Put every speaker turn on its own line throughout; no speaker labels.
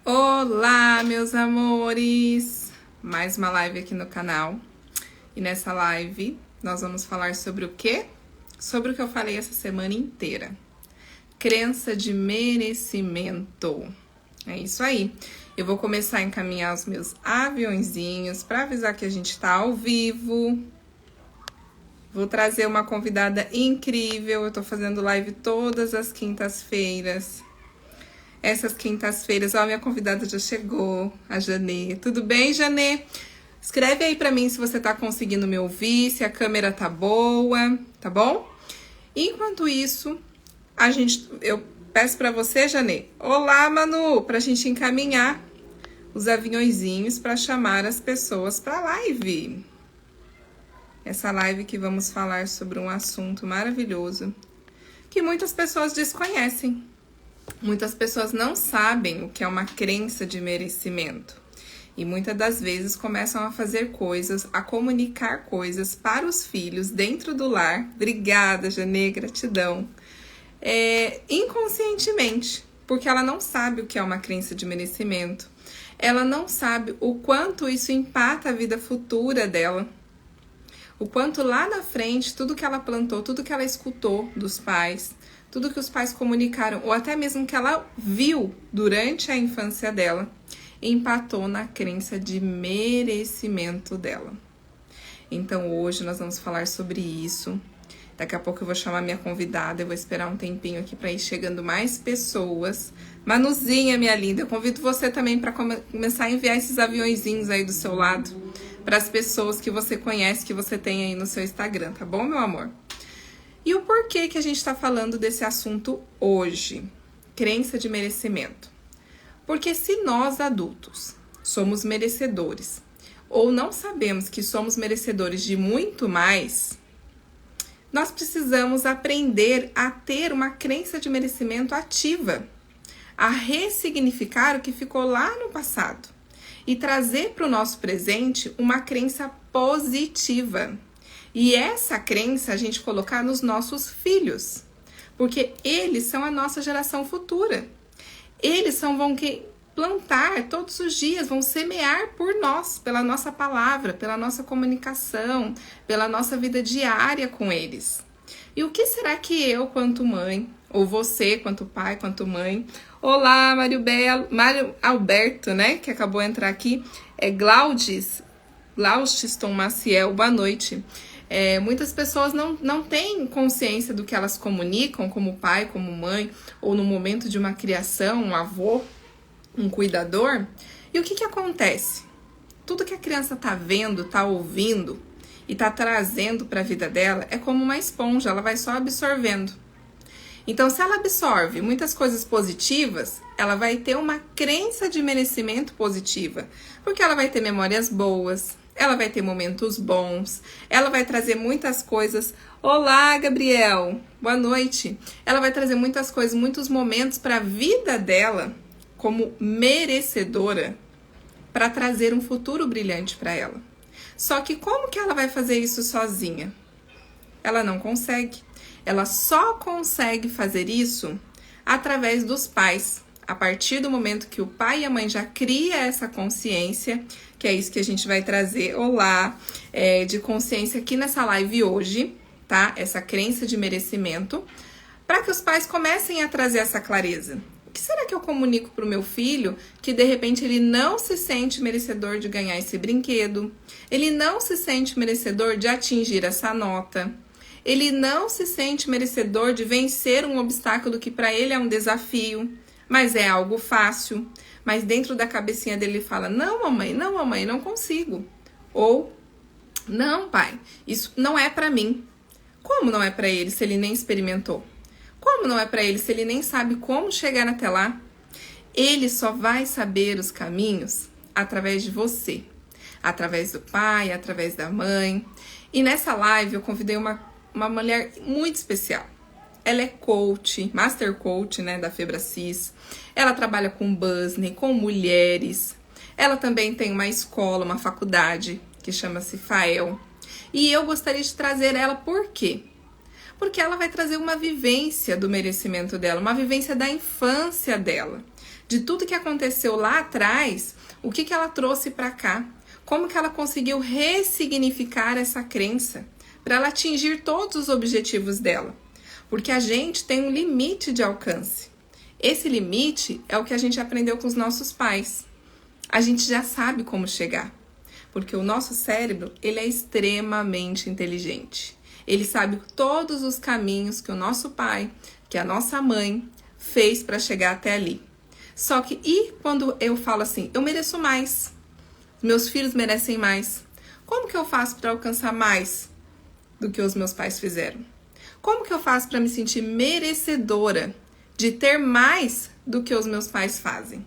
Olá, meus amores! Mais uma live aqui no canal. E nessa live nós vamos falar sobre o quê? Sobre o que eu falei essa semana inteira. Crença de merecimento. É isso aí. Eu vou começar a encaminhar os meus aviõezinhos para avisar que a gente tá ao vivo. Vou trazer uma convidada incrível. Eu tô fazendo live todas as quintas-feiras. Essas quintas-feiras, ó, minha convidada já chegou, a Janê. Tudo bem, Janê? Escreve aí pra mim se você tá conseguindo me ouvir, se a câmera tá boa, tá bom? Enquanto isso, eu peço pra você, Janê. Olá, Manu, pra gente encaminhar os aviõezinhos pra chamar as pessoas pra live. Essa live que vamos falar sobre um assunto maravilhoso que muitas pessoas desconhecem. Muitas pessoas não sabem o que é uma crença de merecimento e muitas das vezes começam a fazer coisas, a comunicar coisas para os filhos dentro do lar. Obrigada, Janê, gratidão. Inconscientemente, porque ela não sabe o que é uma crença de merecimento. Ela não sabe o quanto isso impacta a vida futura dela. O quanto lá na frente, tudo que ela plantou, tudo que ela escutou dos pais, tudo que os pais comunicaram, ou até mesmo que ela viu durante a infância dela, empatou na crença de merecimento dela. Então hoje nós vamos falar sobre isso. Daqui a pouco eu vou chamar minha convidada, eu vou esperar um tempinho aqui para ir chegando mais pessoas. Manuzinha, minha linda, eu convido você também para começar a enviar esses aviõezinhos aí do seu lado, para as pessoas que você conhece, que você tem aí no seu Instagram, tá bom, meu amor? E o porquê que a gente está falando desse assunto hoje? Crença de merecimento. Porque se nós adultos somos merecedores ou não sabemos que somos merecedores de muito mais, nós precisamos aprender a ter uma crença de merecimento ativa, a ressignificar o que ficou lá no passado e trazer para o nosso presente uma crença positiva. E essa crença a gente colocar nos nossos filhos, porque eles são a nossa geração futura. Eles vão plantar todos os dias, vão semear por nós, pela nossa palavra, pela nossa comunicação, pela nossa vida diária com eles. E o que será que eu, quanto mãe, ou você, quanto pai, quanto mãe... Olá, Mário Alberto, né, que acabou de entrar aqui, Glaudiston Maciel, boa noite. Muitas pessoas não têm consciência do que elas comunicam como pai, como mãe, ou no momento de uma criação, um avô, um cuidador. E o que acontece? Tudo que a criança tá vendo, tá ouvindo e tá trazendo para a vida dela é como uma esponja, ela vai só absorvendo. Então, se ela absorve muitas coisas positivas, ela vai ter uma crença de merecimento positiva, porque ela vai ter memórias boas, ela vai ter momentos bons, ela vai trazer muitas coisas. Olá, Gabriel, boa noite. Ela vai trazer muitas coisas, muitos momentos para a vida dela como merecedora, para trazer um futuro brilhante para ela. Só que como que ela vai fazer isso sozinha? Ela não consegue. Ela só consegue fazer isso através dos pais. A partir do momento que o pai e a mãe já criam essa consciência, que é isso que a gente vai trazer, de consciência aqui nessa live hoje, tá? Essa crença de merecimento, para que os pais comecem a trazer essa clareza. O que será que eu comunico para o meu filho que de repente ele não se sente merecedor de ganhar esse brinquedo? Ele não se sente merecedor de atingir essa nota? Ele não se sente merecedor de vencer um obstáculo que para ele é um desafio, mas é algo fácil. Mas dentro da cabecinha dele ele fala, não mamãe, não consigo. Ou, não pai, isso não é para mim. Como não é para ele se ele nem experimentou? Como não é para ele se ele nem sabe como chegar até lá? Ele só vai saber os caminhos através de você. Através do pai, através da mãe. E nessa live eu convidei uma mulher muito especial. Ela é coach, master coach, né, da Febracis. Ela trabalha com Busney, com mulheres. Ela também tem uma escola, uma faculdade, que chama-se FAEL. E eu gostaria de trazer ela por quê? Porque ela vai trazer uma vivência do merecimento dela, uma vivência da infância dela. de tudo que aconteceu lá atrás, o que ela trouxe para cá, como que ela conseguiu ressignificar essa crença para ela atingir todos os objetivos dela. Porque a gente tem um limite de alcance. Esse limite é o que a gente aprendeu com os nossos pais. A gente já sabe como chegar. Porque o nosso cérebro, ele é extremamente inteligente. Ele sabe todos os caminhos que o nosso pai, que a nossa mãe fez para chegar até ali. Só que, e quando eu falo assim, eu mereço mais, meus filhos merecem mais, como que eu faço para alcançar mais do que os meus pais fizeram? Como que eu faço para me sentir merecedora de ter mais do que os meus pais fazem?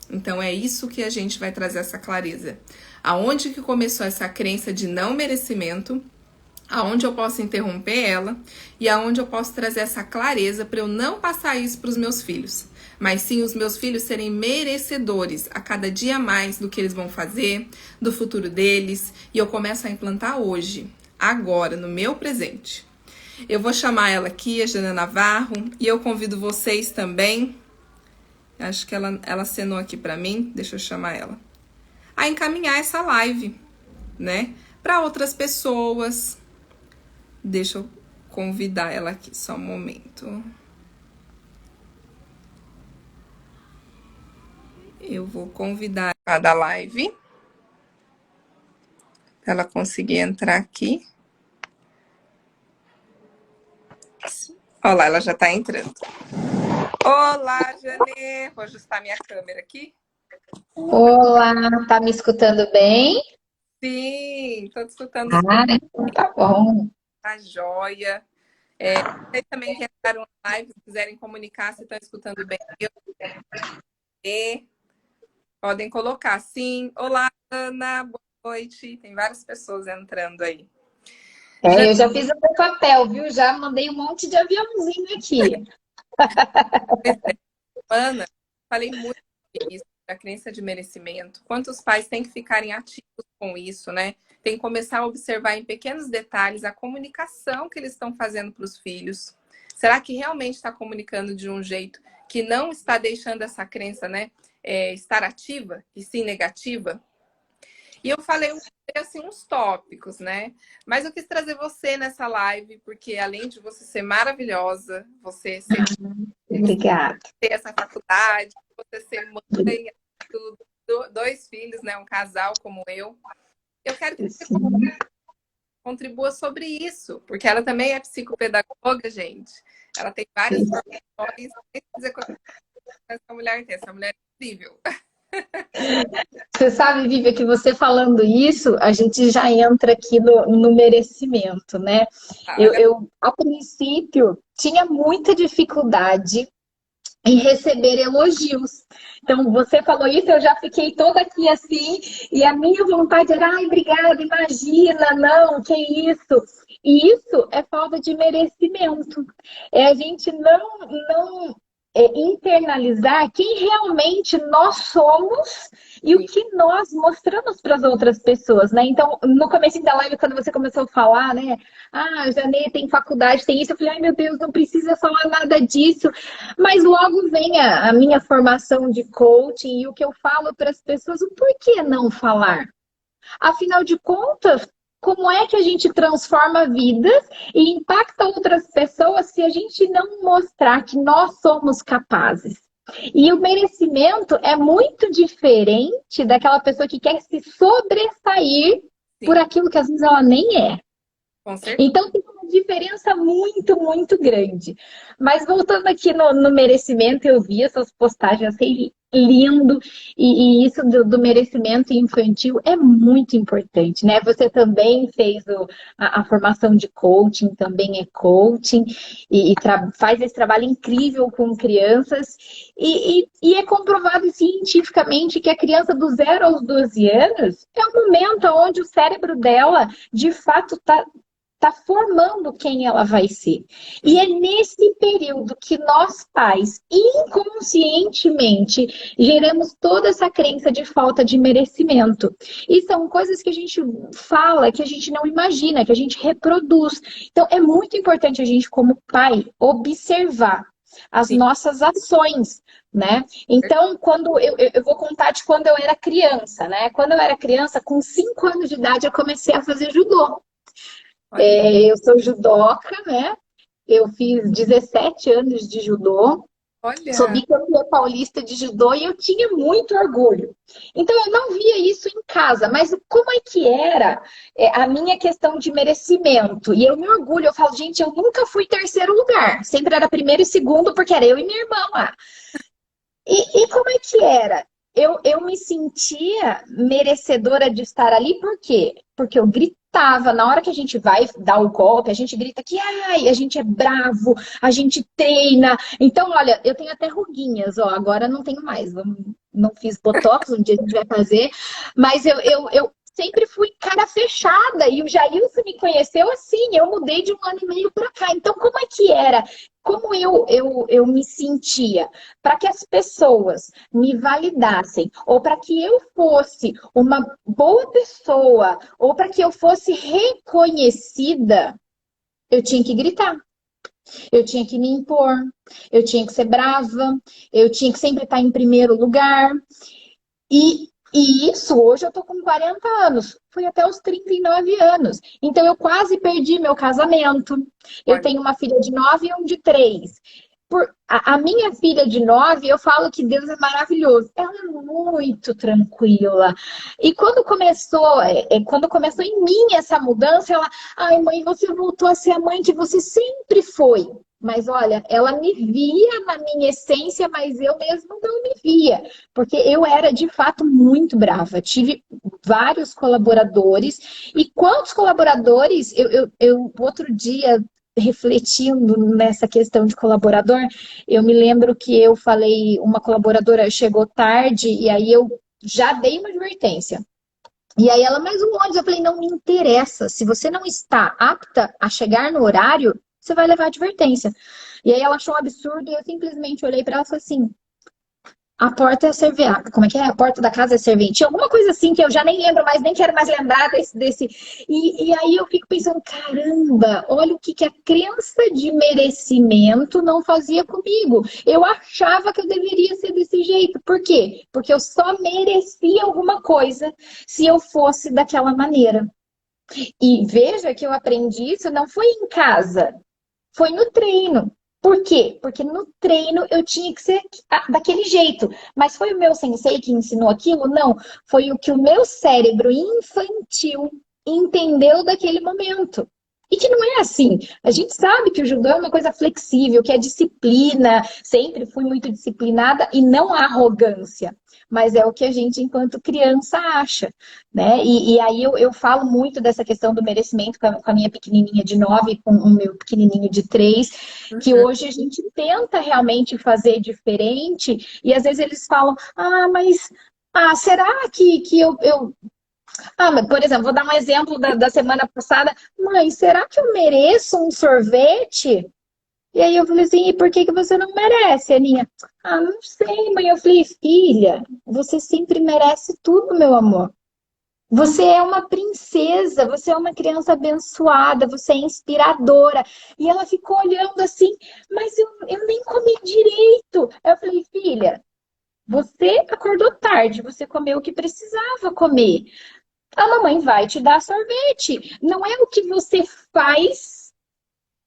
Então é isso que a gente vai trazer essa clareza. Aonde que começou essa crença de não merecimento, aonde eu posso interromper ela e aonde eu posso trazer essa clareza para eu não passar isso para os meus filhos, mas sim os meus filhos serem merecedores a cada dia mais do que eles vão fazer, do futuro deles, e eu começo a implantar hoje, agora, no meu presente. Eu vou chamar ela aqui, a Jana Navarro, e eu convido vocês também, acho que ela acenou aqui para mim, deixa eu chamar ela, a encaminhar essa live, né, para outras pessoas. Deixa eu convidar ela aqui, só um momento. Eu vou convidar ela da live, para ela conseguir entrar aqui. Olha lá, ela já tá entrando. Olá, Janê. Vou ajustar minha câmera aqui.
Olá, tá me escutando bem?
Sim, tô te escutando.
Então tá bom.
Tá joia. Vocês também que entraram na live, se quiserem comunicar se estão escutando bem, podem colocar sim. Olá, Ana, boa noite. Tem várias pessoas entrando aí.
Eu já fiz o meu papel, viu? Já mandei um monte de aviãozinho aqui.
Ana, falei muito sobre isso, a crença de merecimento. Quantos pais têm que ficarem ativos com isso, né? Tem que começar a observar em pequenos detalhes a comunicação que eles estão fazendo para os filhos. Será que realmente está comunicando de um jeito que não está deixando essa crença, né, estar ativa e sim negativa? E eu falei assim, uns tópicos, né? Mas eu quis trazer você nessa live, porque além de você ser maravilhosa, você ser
Obrigada.
ter essa faculdade, você ser mãe, tudo, dois filhos, né? Um casal como eu quero que você contribua sobre isso, porque ela também é psicopedagoga, gente. Ela tem várias formações, nem dizer quantas essa mulher tem. Essa mulher é incrível.
Você sabe, Vivian, que você falando isso, a gente já entra aqui no merecimento, né? Eu, a princípio, tinha muita dificuldade em receber elogios. Então, você falou isso, eu já fiquei toda aqui assim, e a minha vontade era, ai, obrigada, imagina, não, que isso? E isso é falta de merecimento. É a gente não internalizar quem realmente nós somos e o que nós mostramos para as outras pessoas, né? Então, no começo da live, quando você começou a falar, né? Ah, Janê tem faculdade, tem isso. Eu falei, ai meu Deus, não precisa falar nada disso. Mas logo vem a minha formação de coaching e o que eu falo para as pessoas, o porquê não falar? Afinal de contas, como é que a gente transforma vidas e impacta outras pessoas se a gente não mostrar que nós somos capazes? E o merecimento é muito diferente daquela pessoa que quer se sobressair por aquilo que às vezes ela nem é.
Com certeza.
Então tem uma diferença muito, muito grande. Mas voltando aqui no merecimento, eu vi essas postagens, achei lindo. E isso do merecimento infantil é muito importante, né? Você também fez a formação de coaching, também é coaching, e faz esse trabalho incrível com crianças. E é comprovado cientificamente que a criança do 0 aos 12 anos é o momento onde o cérebro dela, de fato, está formando quem ela vai ser. E é nesse período que nós, pais, inconscientemente, geramos toda essa crença de falta de merecimento. E são coisas que a gente fala, que a gente não imagina, que a gente reproduz. Então, é muito importante a gente, como pai, observar as
Sim.
nossas ações, né? Então, quando eu vou contar de quando eu era criança, né? Quando eu era criança, com 5 anos de idade, eu comecei a fazer judô.
Olha,
Eu sou judoca, né? Eu fiz 17 anos de judô. Sou
olha,
bicampeã paulista de judô e eu tinha muito orgulho. Então eu não via isso em casa, mas como é que era a minha questão de merecimento? E eu me orgulho, eu falo, gente, eu nunca fui terceiro lugar, sempre era primeiro e segundo, porque era eu e minha irmã lá. E como é que era? Eu me sentia merecedora de estar ali, por quê? Porque eu gritava, na hora que a gente vai dar o golpe, a gente grita que ai, a gente é bravo, a gente treina. Então, olha, eu tenho até ruguinhas, ó, agora não tenho mais, não fiz botox, um dia a gente vai fazer, mas eu sempre fui cara fechada e o Jailson me conheceu assim, eu mudei de 1 ano e meio para cá. Então, como é que era? Como eu me sentia? Para que as pessoas me validassem, ou para que eu fosse uma boa pessoa, ou para que eu fosse reconhecida, eu tinha que gritar, eu tinha que me impor, eu tinha que ser brava, eu tinha que sempre estar em primeiro lugar. E isso, hoje eu tô com 40 anos, fui até os 39 anos. Então eu quase perdi meu casamento. Eu
olha.
tenho uma filha de 9 e um de 3. A minha filha de 9, eu falo que Deus é maravilhoso. Ela é muito tranquila. E quando começou em mim essa mudança, ela, ai mãe, você voltou a ser a mãe que você sempre foi. Mas olha, ela me via na minha essência, mas eu mesma não me via, porque eu era de fato muito brava. Tive vários colaboradores, e quantos colaboradores outro dia refletindo nessa questão de colaborador, eu me lembro que eu falei, uma colaboradora chegou tarde e aí eu já dei uma advertência. E aí ela, mais um ônibus, eu falei, não me interessa, se você não está apta a chegar no horário, você vai levar advertência. E aí ela achou um absurdo e eu simplesmente olhei para ela e falei assim, a porta é serventia. Como é que é? A porta da casa é serventia. Alguma coisa assim que eu já nem lembro mais, nem quero mais lembrar desse. E aí eu fico pensando, caramba, olha o que a crença de merecimento não fazia comigo. Eu achava que eu deveria ser desse jeito. Por quê? Porque eu só merecia alguma coisa se eu fosse daquela maneira. E veja que eu aprendi isso não foi em casa, foi no treino. Por quê? Porque no treino eu tinha que ser daquele jeito. Mas foi o meu sensei que ensinou aquilo? Não. Foi o que o meu cérebro infantil entendeu daquele momento. E que não é assim. A gente sabe que o judô é uma coisa flexível, que é disciplina. Sempre fui muito disciplinada e não há arrogância. Mas é o que a gente, enquanto criança, acha, né? E aí eu falo muito dessa questão do merecimento com a minha pequenininha de 9 e com o meu pequenininho de 3, que
Uhum.
hoje a gente tenta realmente fazer diferente, e às vezes eles falam, mas será que eu... Ah, mas, por exemplo, vou dar um exemplo da semana passada. Mãe, será que eu mereço um sorvete? E aí eu falei assim, e por que você não merece, Aninha? Ah, não sei, mãe. Eu falei, filha, você sempre merece tudo, meu amor. Você é uma princesa, você é uma criança abençoada, você é inspiradora. E ela ficou olhando assim, mas eu nem comi direito. Aí eu falei, filha, você acordou tarde, você comeu o que precisava comer. A mamãe vai te dar sorvete. Não é o que você faz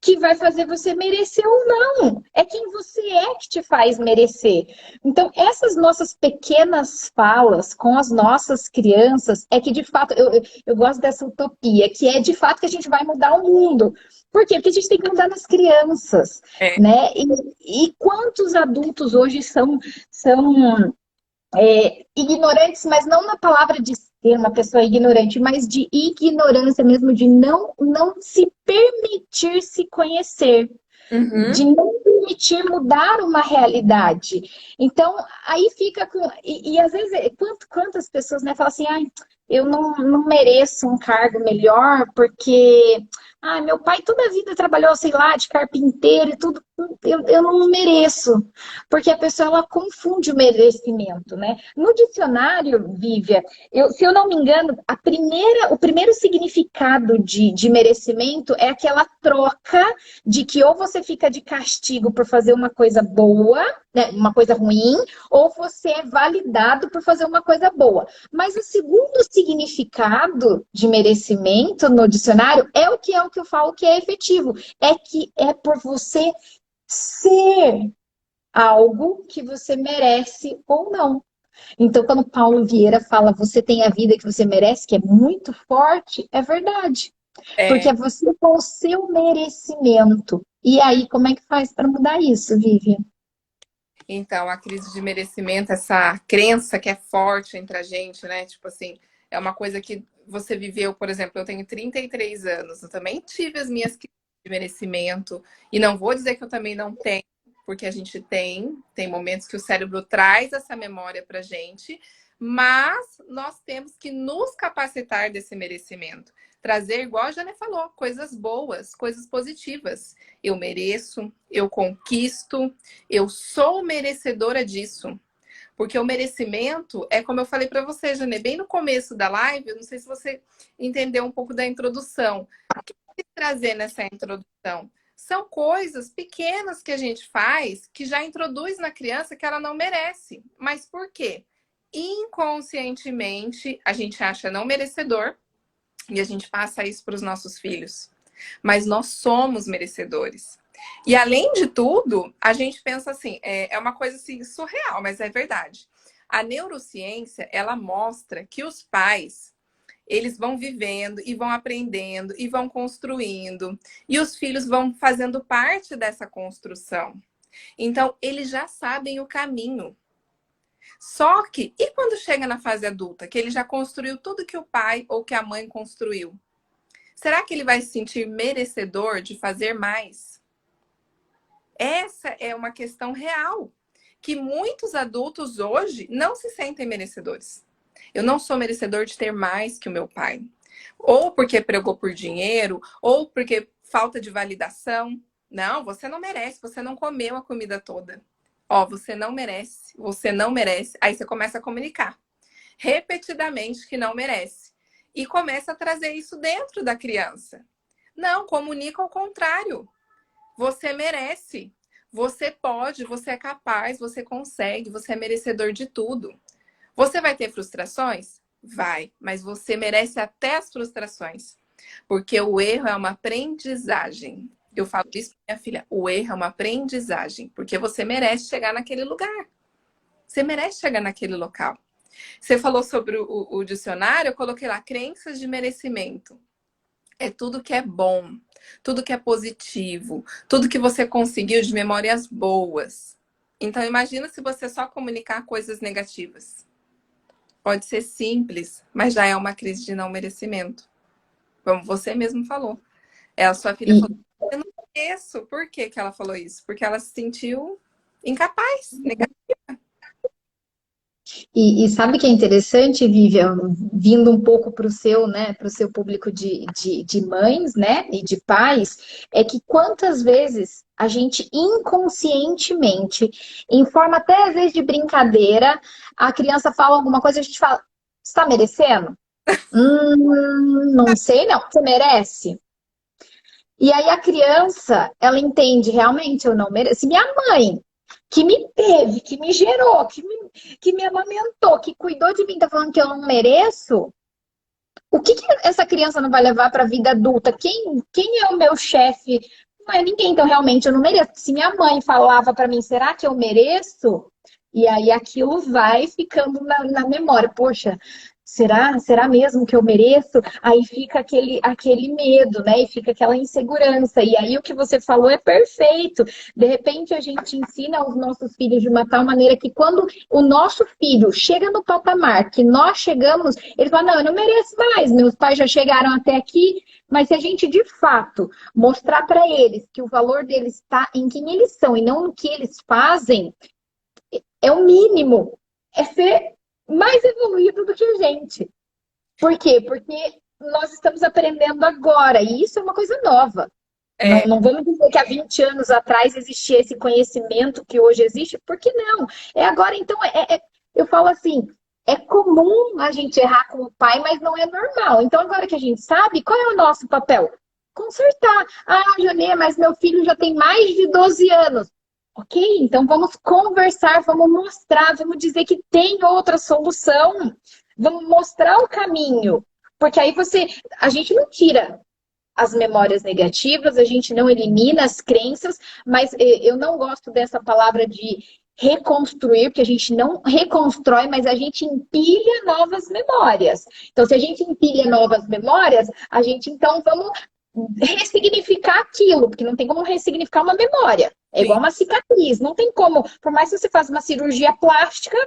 que vai fazer você merecer ou não. É quem você é que te faz merecer. Então, essas nossas pequenas falas com as nossas crianças é que, de fato, eu gosto dessa utopia, que é, de fato, que a gente vai mudar o mundo. Por quê? Porque a gente tem que mudar nas crianças,
É.
né? E quantos adultos hoje são ignorantes, mas não na palavra de ser uma pessoa ignorante, mas de ignorância mesmo, de não se permitir se conhecer,
Uhum.
de não permitir mudar uma realidade. Então, aí fica com. E às vezes, quantas pessoas, né, falam assim, ai, eu não mereço um cargo melhor porque Ah, meu pai toda a vida trabalhou, sei lá, de carpinteiro e tudo. Eu não mereço. Porque a pessoa, ela confunde o merecimento, né? No dicionário, Vívia, se eu não me engano, o primeiro significado de merecimento é aquela troca de que ou você fica de castigo por fazer uma coisa boa, né, uma coisa ruim, ou você é validado por fazer uma coisa boa. Mas o segundo significado de merecimento no dicionário é o que eu falo que é efetivo. É que é por você ser algo que você merece ou não. Então, quando Paulo Vieira fala você tem a vida que você merece, que é muito forte, é verdade. Porque
É,
é você com o seu merecimento. E aí, como é que faz para mudar isso, Vivian?
então, a crise de merecimento, essa crença que é forte entre a gente, né? Tipo assim, é uma coisa que você viveu, por exemplo, eu tenho 33 anos, eu também tive as minhas crises de merecimento, e não vou dizer que eu também não tenho, porque a gente tem momentos que o cérebro traz essa memória pra gente, mas nós temos que nos capacitar desse merecimento. Trazer, igual a Jane falou, coisas boas, coisas positivas. Eu mereço, eu conquisto, eu sou merecedora disso. Porque o merecimento é como eu falei para você, Janê, bem no começo da live, eu não sei se você entendeu um pouco da introdução. O que eu quis trazer nessa introdução? São coisas pequenas que a gente faz que já introduz na criança que ela não merece. Mas por quê? Inconscientemente, a gente acha não merecedor e a gente passa isso para os nossos filhos. Mas nós somos merecedores. E além de tudo, a gente pensa assim, é uma coisa assim surreal, mas é verdade. A neurociência, ela mostra que os pais, eles vão vivendo e vão aprendendo e vão construindo, e os filhos vão fazendo parte dessa construção. Então, eles já sabem o caminho. Só que, e quando chega na fase adulta, que ele já construiu tudo que o pai ou que a mãe construiu? Será que ele vai se sentir merecedor de fazer mais? Essa é uma questão real, que muitos adultos hoje não se sentem merecedores. Eu não sou merecedor de ter mais que o meu pai. Ou porque pregou por dinheiro, ou porque falta de validação. Não, você não merece, você não comeu a comida toda. Ó, você não merece, você não merece. Aí você começa a comunicar repetidamente que não merece. E começa a trazer isso dentro da criança. Não, comunica ao contrário. Você merece. Você pode, você é capaz, você consegue, você é merecedor de tudo. Você vai ter frustrações? Vai, mas você merece até as frustrações. Porque o erro é uma aprendizagem. Eu falo isso para minha filha, o erro é uma aprendizagem, porque você merece chegar naquele lugar. Você merece chegar naquele local. Você falou sobre o dicionário, eu coloquei lá, crenças de merecimento. É tudo que é bom, tudo que é positivo, tudo que você conseguiu de memórias boas. Então, imagina se você só comunicar coisas negativas. Pode ser simples, mas já é uma crise de não merecimento. Como você mesmo falou. A sua filha falou,
E,
eu não mereço. Por que que ela falou isso? Porque ela se sentiu incapaz, negativa.
e sabe o que é interessante, Vivian, vindo um pouco para o seu, né, para o seu público de mães, né, e de pais, é que quantas vezes a gente inconscientemente, em forma até às vezes de brincadeira, a criança fala alguma coisa e a gente fala, você está merecendo? Não sei não, você merece? E aí a criança, ela entende realmente, eu não mereço. Se minha mãe, que me teve, que me gerou, que me amamentou, que cuidou de mim, tá falando que eu não mereço, o que essa criança não vai levar para a vida adulta? Quem é o meu chefe? Não é ninguém, então realmente eu não mereço. Se minha mãe falava para mim, será que eu mereço? E aí aquilo vai ficando na memória. Poxa, será mesmo que eu mereço? Aí fica aquele medo, né? E fica aquela insegurança. E aí o que você falou é perfeito. De repente a gente ensina os nossos filhos de uma tal maneira que quando o nosso filho chega no patamar que nós chegamos, ele fala, não, eu não mereço mais, meus pais já chegaram até aqui, mas se a gente de fato mostrar para eles que o valor deles está em quem eles são e não no que eles fazem, é o mínimo, é ser mais evoluído do que a gente. Por quê? Porque nós estamos aprendendo agora, e isso é uma coisa nova. Não,
É,
não vamos dizer que há 20 anos atrás existia esse conhecimento que hoje existe, porque não. É agora, então, eu falo assim, é comum a gente errar com o pai, mas não é normal. Então, agora que a gente sabe, qual é o nosso papel? Consertar. Ah, Jonê, mas meu filho já tem mais de 12 anos. Ok, então vamos conversar, vamos mostrar, vamos dizer que tem outra solução, vamos mostrar o caminho. Porque aí a gente não tira as memórias negativas, a gente não elimina as crenças, mas eu não gosto dessa palavra de reconstruir, porque a gente não reconstrói, mas a gente empilha novas memórias. Então, se a gente empilha novas memórias, a gente então vamos ressignificar aquilo, porque não tem como ressignificar uma memória. É
sim.
igual uma cicatriz, não tem como, por mais que você faça uma cirurgia plástica,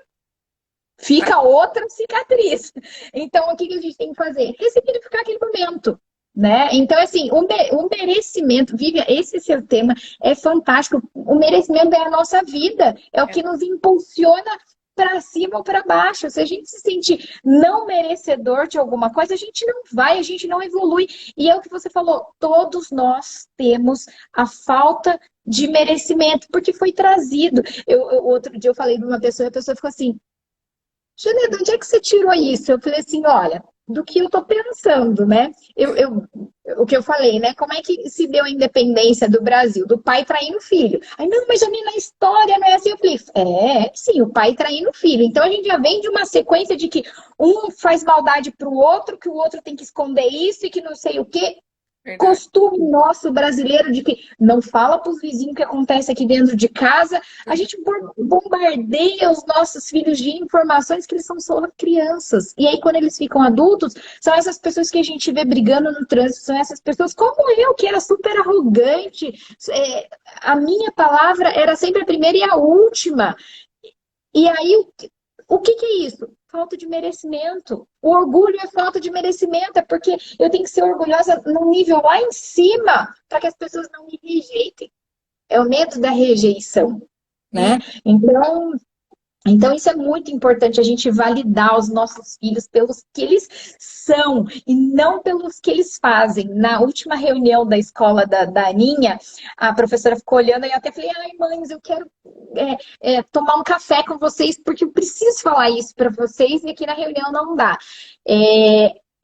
fica outra cicatriz. Então, o que a gente tem que fazer? Ressignificar aquele momento. Né? Então, assim, o merecimento, Vivian, esse seu tema é fantástico. O merecimento é a nossa vida, é o
É.
que nos impulsiona para cima ou para baixo. Se a gente se sentir não merecedor de alguma coisa, a gente não vai, a gente não evolui. E é o que você falou, todos nós temos a falta de merecimento, porque foi trazido. Outro dia eu falei de uma pessoa e a pessoa ficou assim, Janeda, de onde é que você tirou isso? Eu falei assim, olha, do que eu tô pensando, né? O que eu falei, né? Como é que se deu a independência do Brasil? Do pai traindo o filho. Aí, não, mas Janine, na história não é assim. Eu falei, sim, o pai traindo o filho. Então a gente já vem de uma sequência de que um faz maldade pro outro, que o outro tem que esconder isso e que não sei o quê.
Verdade.
Costume nosso brasileiro de que não fala para os vizinhos o que acontece aqui dentro de casa. A gente bombardeia os nossos filhos de informações que eles são só crianças. E aí, quando eles ficam adultos, são essas pessoas que a gente vê brigando no trânsito, são essas pessoas como eu, que era super arrogante. A minha palavra era sempre a primeira e a última. E aí, o que é isso? Falta de merecimento. O orgulho é falta de merecimento, é porque eu tenho que ser orgulhosa num nível lá em cima para que as pessoas não me rejeitem. É o medo da rejeição,
E
né? Então, isso é muito importante, a gente validar os nossos filhos pelos que eles são e não pelos que eles fazem. Na última reunião da escola da Aninha, a professora ficou olhando e eu até falei, ai, mães, eu quero tomar um café com vocês, porque eu preciso falar isso para vocês e aqui na reunião não dá.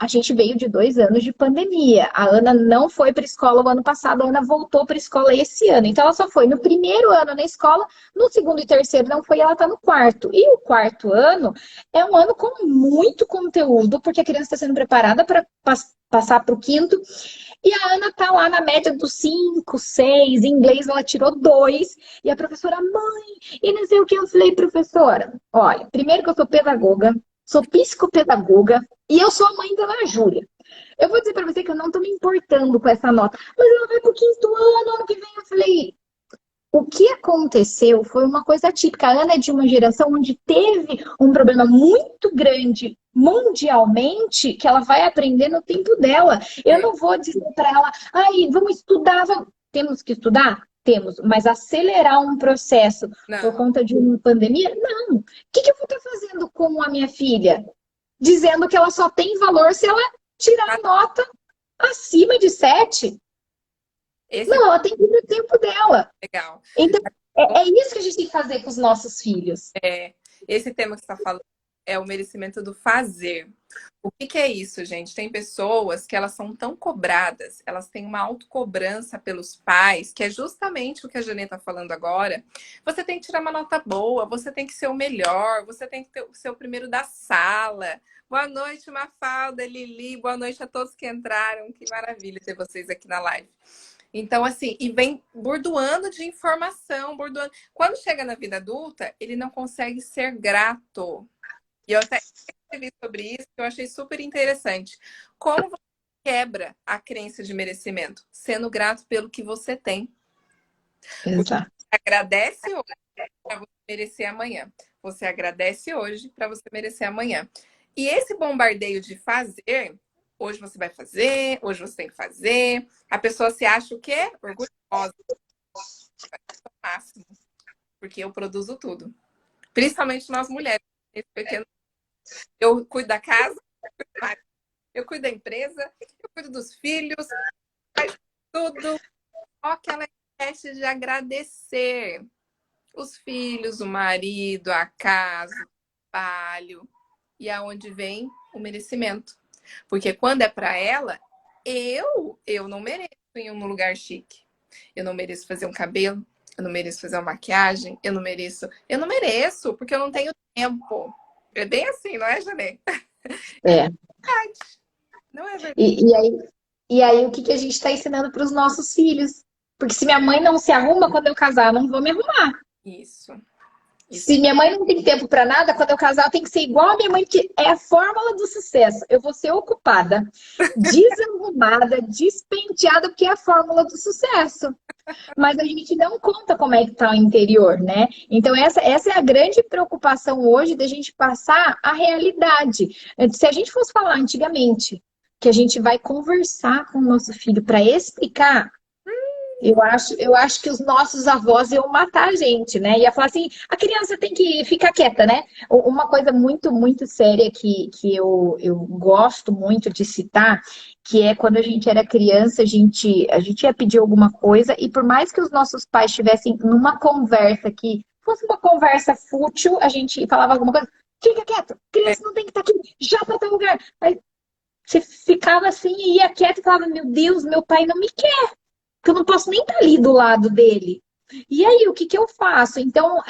A gente veio de 2 anos de pandemia. A Ana não foi para a escola o ano passado, a Ana voltou para a escola esse ano. Então, ela só foi no primeiro ano na escola, no segundo e terceiro não foi, ela está no quarto. E o quarto ano é um ano com muito conteúdo, porque a criança está sendo preparada para passar para o quinto. E a Ana tá lá na média dos 5, 6, em inglês ela tirou 2. E a professora, mãe, e não sei o que eu falei, professora. Olha, primeiro que eu sou pedagoga, sou psicopedagoga e eu sou a mãe da Ana Júlia. Eu vou dizer para você que eu não tô me importando com essa nota, mas ela vai pro quinto ano que vem. Eu falei, o que aconteceu foi uma coisa típica. A Ana é de uma geração onde teve um problema muito grande mundialmente que ela vai aprender no tempo dela. Eu não vou dizer para ela, ai, vamos estudar, temos que estudar? Temos, mas acelerar um processo por
não,
conta de uma pandemia? Não. O que eu vou estar fazendo com a minha filha? Dizendo que ela só tem valor se ela tirar a nota acima de 7?
esse é
Não, ela tem que ir no tempo dela.
legal.
Então, é isso que a gente tem que fazer com os nossos filhos.
Esse tema que você está falando é o merecimento do fazer. O que é isso, gente? Tem pessoas que elas são tão cobradas, elas têm uma autocobrança pelos pais, que é justamente o que a Janê está falando agora. Você tem que tirar uma nota boa, você tem que ser o melhor, você tem que ser o primeiro da sala. Boa noite, Mafalda, Lili, boa noite a todos que entraram. Que maravilha ter vocês aqui na live. Então, assim, e vem bordoando de informação, bordoando. Quando chega na vida adulta, ele não consegue ser grato. E eu até escrevi sobre isso, que eu achei super interessante. Como você quebra a crença de merecimento? Sendo grato pelo que você tem. Porque
Exato.
você agradece hoje para você merecer amanhã. Você agradece hoje para você merecer amanhã. E esse bombardeio de fazer, hoje você vai fazer, hoje você tem que fazer. A pessoa se acha o quê? Orgulhosa. É o máximo. Porque eu produzo tudo. Principalmente nós mulheres. Eu cuido da casa, eu cuido da empresa, eu cuido dos filhos, faz tudo. Só que ela esquece de agradecer os filhos, o marido, a casa, o trabalho. E aonde vem o merecimento. Porque quando é para ela, eu não mereço ir num lugar chique. Eu não mereço fazer um cabelo, eu não mereço fazer uma maquiagem, eu não mereço, porque eu não tenho tempo. É bem assim, não é, Janê?
É.
Não é verdade.
E aí, o que que a gente está ensinando para os nossos filhos? Porque se minha mãe não se arruma, quando eu casar, eu não vou me arrumar.
Isso.
Se minha mãe não tem tempo para nada, quando eu casar, eu tenho que ser igual a minha mãe, que é a fórmula do sucesso. Eu vou ser ocupada, desarrumada, despenteada, porque é a fórmula do sucesso. Mas a gente não conta como é que tá o interior, né? Então, essa é a grande preocupação hoje da gente passar a realidade. Se a gente fosse falar antigamente que a gente vai conversar com o nosso filho para explicar, eu acho que os nossos avós iam matar a gente, né? Ia falar assim, a criança tem que ficar quieta, né? Uma coisa muito, muito séria que eu gosto muito de citar, que é quando a gente era criança, a gente ia pedir alguma coisa, e por mais que os nossos pais estivessem numa conversa que fosse uma conversa fútil, a gente falava alguma coisa, fica quieto, criança não tem que estar aqui, já tá no lugar. Aí você ficava assim, ia quieto e falava, meu Deus, meu pai não me quer, que eu não posso nem estar ali do lado dele. E aí, o que que eu faço? Então,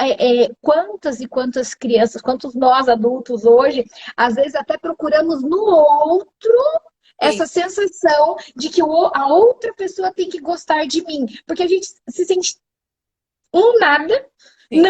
quantas e quantas crianças, quantos nós adultos hoje, às vezes até procuramos no outro
Sim,
essa sensação de que a outra pessoa tem que gostar de mim, porque a gente se sente um nada,
sim.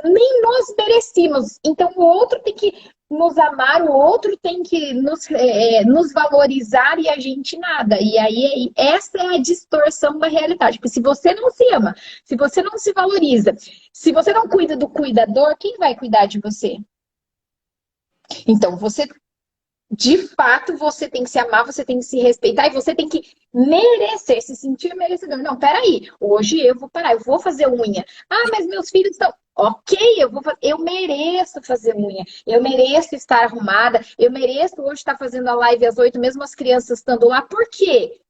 nem nós merecemos. Então, o outro tem que nos amar, o outro tem que nos valorizar e a gente nada. E aí, essa é a distorção da realidade. Porque se você não se ama, se você não se valoriza, se você não cuida do cuidador, quem vai cuidar de você? Então, de fato, você tem que se amar, você tem que se respeitar e você tem que merecer, se sentir merecedor. Não, peraí, hoje eu vou parar, eu vou fazer unha. Ah, mas meus filhos estão. Ok, eu mereço fazer unha, eu mereço estar arrumada, eu mereço hoje estar fazendo a live às 8, mesmo as crianças estando lá. Por quê?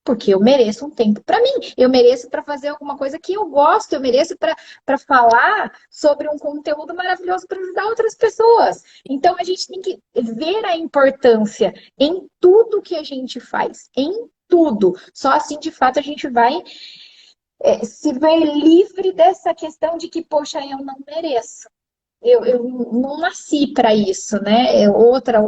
Porque eu mereço um tempo para mim, eu mereço para fazer alguma coisa que eu gosto, eu mereço para falar sobre um conteúdo maravilhoso para ajudar outras pessoas. Então a gente tem que ver a importância em tudo que a gente faz, em tudo. Só assim, de fato, a gente vai se ver livre dessa questão de que, poxa, eu não mereço. Eu não nasci para isso, né? Outra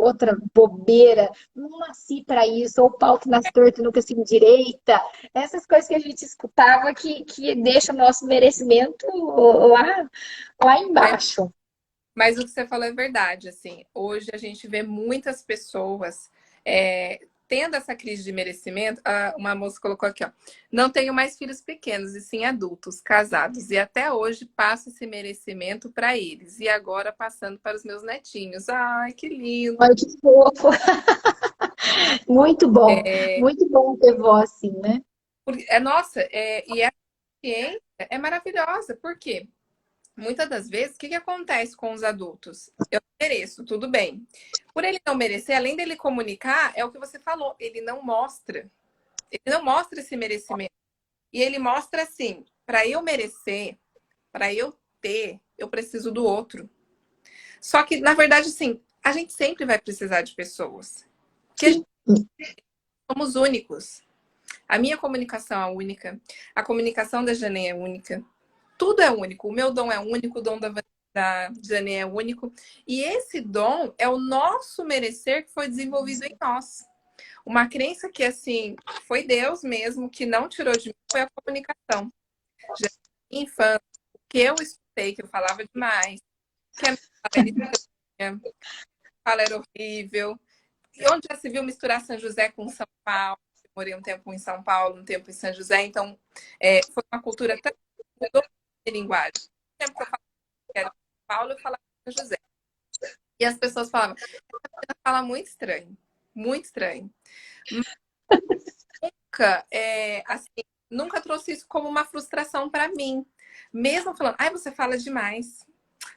bobeira. Não nasci para isso. Ou o pau que nasce torto e nunca se endireita. Essas coisas que a gente escutava que deixa o nosso merecimento lá embaixo.
Mas o que você falou é verdade, assim. Hoje a gente vê muitas pessoas tendo essa crise de merecimento. Uma moça colocou aqui, ó. Não tenho mais filhos pequenos, e sim adultos, casados. E até hoje passo esse merecimento para eles. E agora passando para os meus netinhos. Ai, que lindo!
Olha que fofo. Muito bom ter vó assim, né?
Nossa, e a ciência é maravilhosa. Por quê? Muitas das vezes, o que acontece com os adultos? Eu mereço, tudo bem. Por ele não merecer, além dele comunicar, é o que você falou, ele não mostra. Ele não mostra esse merecimento. E ele mostra assim: para eu merecer, para eu ter, eu preciso do outro. Só que, na verdade, sim, a gente sempre vai precisar de pessoas. Porque a gente
Sim.
somos únicos. A minha comunicação é única, a comunicação da Janê é única. Tudo é único. O meu dom é único, o dom da Janê é único. E esse dom é o nosso merecer que foi desenvolvido em nós. Uma crença que, assim, foi Deus mesmo que não tirou de mim foi a comunicação. Já na infância, que eu escutei, que eu falava demais, que a minha fala era estranha, a fala era horrível. E onde já se viu misturar São José com São Paulo? Eu morei um tempo em São Paulo, um tempo em São José, então foi uma cultura tão mudou de linguagem. O tempo que eu falava que era São Paulo, eu falava São José. E as pessoas falavam, essa fala muito estranho, muito estranho. Nunca, assim, nunca trouxe isso como uma frustração para mim. Mesmo falando, ai, você fala demais.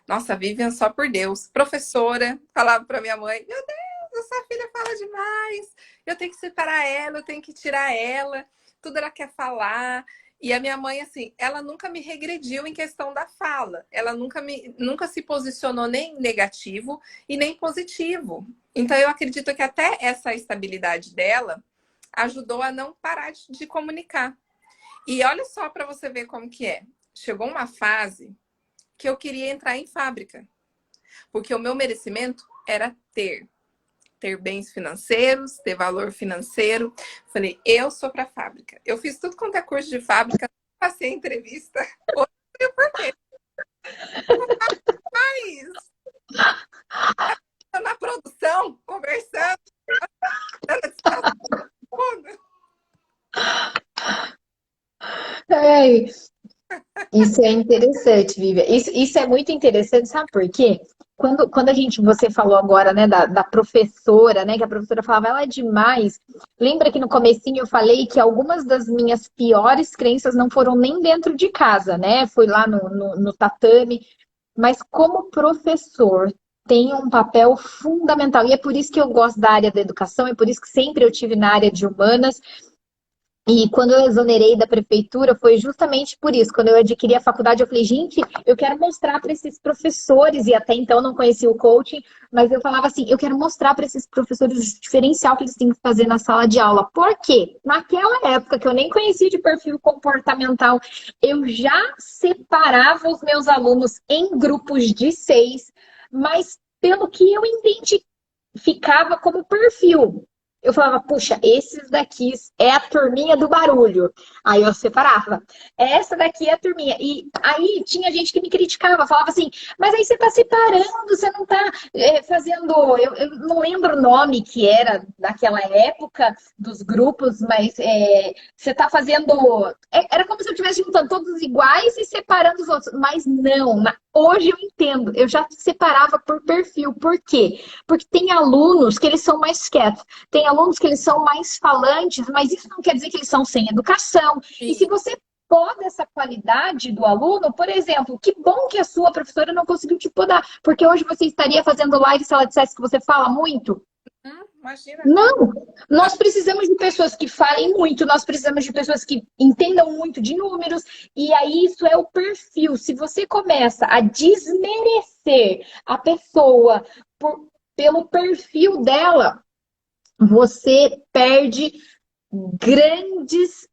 Nossa, Vivian, só por Deus. Professora, falava para minha mãe, meu Deus. a sua filha fala demais, eu tenho que separar ela, eu tenho que tirar ela, tudo ela quer falar. E a minha mãe, assim, ela nunca me regrediu em questão da fala. Ela nunca se posicionou nem negativo e nem positivo. Então, eu acredito que até essa estabilidade dela ajudou a não parar de comunicar. E olha só para você ver como que é. Chegou uma fase que eu queria entrar em fábrica. Porque o meu merecimento era ter bens financeiros, ter valor financeiro. Falei, eu sou para fábrica. Eu fiz tudo quanto é curso de fábrica, passei entrevista. Hoje eu sei por quê. Mas na produção, conversando,
É, isso é interessante, Vivian. Isso é muito interessante, sabe por quê? Quando você falou agora, né, da professora, né, que a professora falava, ela é demais. Lembra que no comecinho eu falei que algumas das minhas piores crenças não foram nem dentro de casa, né? Foi lá no tatame. Mas como professor, tem um papel fundamental. E é por isso que eu gosto da área da educação, é por isso que sempre eu tive na área de humanas. E quando eu exonerei da prefeitura, foi justamente por isso. Quando eu adquiri a faculdade, eu falei, gente, eu quero mostrar para esses professores, e até então não conhecia o coaching, mas eu falava assim, eu quero mostrar para esses professores o diferencial que eles têm que fazer na sala de aula. Por quê? Naquela época, que eu nem conhecia de perfil comportamental, eu já separava os meus alunos em grupos de 6, mas pelo que eu entendi, ficava como perfil. Eu falava, puxa, esses daqui é a turminha do barulho. Aí eu separava. Essa daqui é a turminha. E aí tinha gente que me criticava, falava assim, mas aí você tá separando, você não tá fazendo. Eu não lembro o nome que era daquela época dos grupos, mas você tá fazendo. Era como se eu estivesse juntando todos iguais e separando os outros. Mas não, hoje eu entendo. Eu já separava por perfil. Por quê? Porque tem alunos que eles são mais quietos. Tem alunos que eles são mais falantes, mas isso não quer dizer que eles são sem educação. E se você poda essa qualidade do aluno, por exemplo, que bom que a sua professora não conseguiu te podar, porque hoje você estaria fazendo live se ela dissesse que você fala muito?
Imagina.
Não, nós precisamos de pessoas que falem muito, nós precisamos de pessoas que entendam muito de números, e aí isso é o perfil. Se você começa a desmerecer a pessoa pelo perfil dela, você perde grandes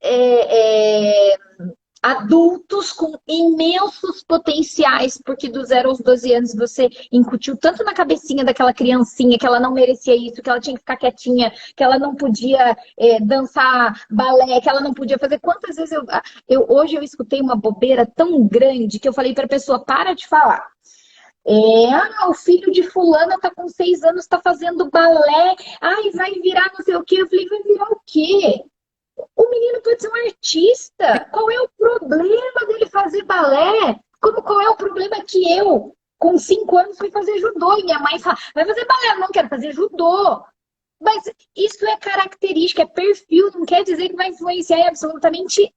adultos com imensos potenciais, porque do 0 aos 12 anos você incutiu tanto na cabecinha daquela criancinha que ela não merecia isso, que ela tinha que ficar quietinha, que ela não podia dançar balé, que ela não podia fazer. Quantas vezes hoje eu escutei uma bobeira tão grande que eu falei para a pessoa, para de falar. O filho de fulana tá com 6 anos, tá fazendo balé. Ai, vai virar não sei o quê. Eu falei, vai virar o quê? O menino pode ser um artista. Qual é o problema dele fazer balé? Qual é o problema que eu, com 5 anos, fui fazer judô? E minha mãe fala, vai fazer balé? Eu não quero fazer judô. Mas isso é característica, é perfil. Não quer dizer que vai influenciar em absolutamente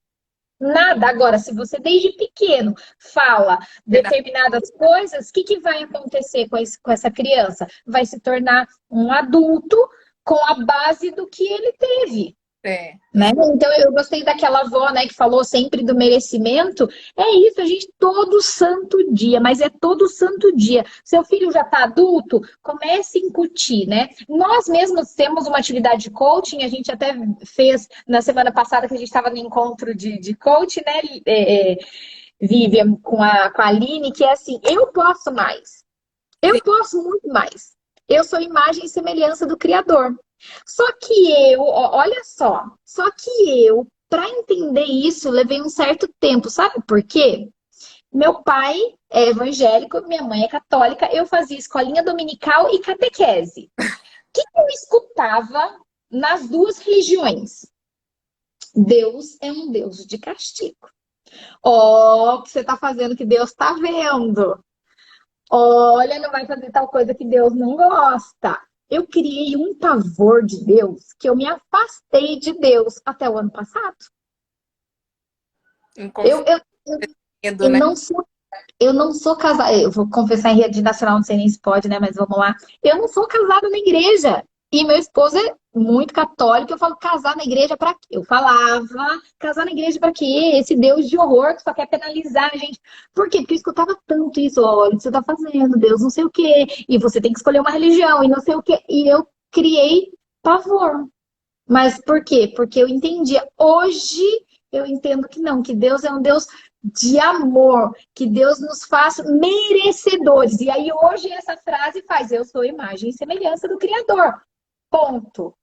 nada. Agora, se você desde pequeno fala determinadas coisas, o que vai acontecer com essa criança? Vai se tornar um adulto com a base do que ele teve. Né? Então, eu gostei daquela avó, né, que falou sempre do merecimento. É isso, a gente todo santo dia, mas é todo santo dia. Seu filho já está adulto, comece a incutir, né? Nós mesmos temos uma atividade de coaching, a gente até fez na semana passada que a gente estava no encontro de coaching, né, Vivian, com a Aline, que é assim, eu posso mais. Eu posso muito mais. Eu sou imagem e semelhança do Criador. Só que olha só que eu, para entender isso, levei um certo tempo. Sabe por quê? Meu pai é evangélico, minha mãe é católica, eu fazia escolinha dominical e catequese. O que eu escutava nas duas religiões? Deus é um Deus de castigo. O que você está fazendo que Deus está vendo. Olha, não vai fazer tal coisa que Deus não gosta. Eu criei um pavor de Deus que eu me afastei de Deus até o ano passado. Eu não sou casada. Eu vou confessar em rede nacional, não sei nem se pode, né? Mas vamos lá. Eu não sou casada na igreja. E meu esposo é muito católico. Eu falo, casar na igreja pra quê? Eu falava, casar na igreja pra quê? Esse Deus de horror que só quer penalizar a gente. Por quê? Porque eu escutava tanto isso. Olha o que você tá fazendo, Deus não sei o quê. E você tem que escolher uma religião e não sei o quê. E eu criei pavor. Mas por quê? Porque eu entendia. Hoje eu entendo que não, que Deus é um Deus de amor, que Deus nos faz merecedores. E aí hoje essa frase faz, eu sou imagem e semelhança do Criador. Ponto.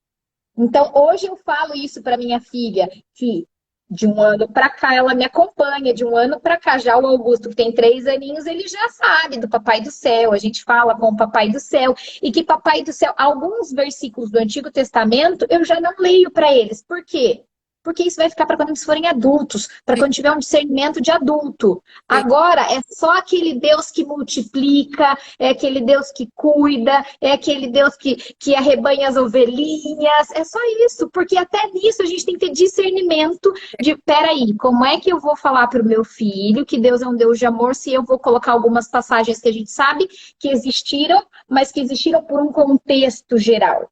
Então, hoje eu falo isso para minha filha, que de um ano para cá ela me acompanha, de um ano para cá já o Augusto, que tem 3 aninhos, ele já sabe do Papai do Céu, a gente fala com o Papai do Céu, e que Papai do Céu, alguns versículos do Antigo Testamento, eu já não leio para eles. Por quê? Porque isso vai ficar para quando eles forem adultos, para quando tiver um discernimento de adulto.
Sim.
Agora, é só aquele Deus que multiplica, é aquele Deus que cuida, é aquele Deus que arrebanha as ovelhinhas. É só isso, porque até nisso a gente tem que ter discernimento de, peraí, como é que eu vou falar para o meu filho que Deus é um Deus de amor se eu vou colocar algumas passagens que a gente sabe que existiram, mas que existiram por um contexto geral.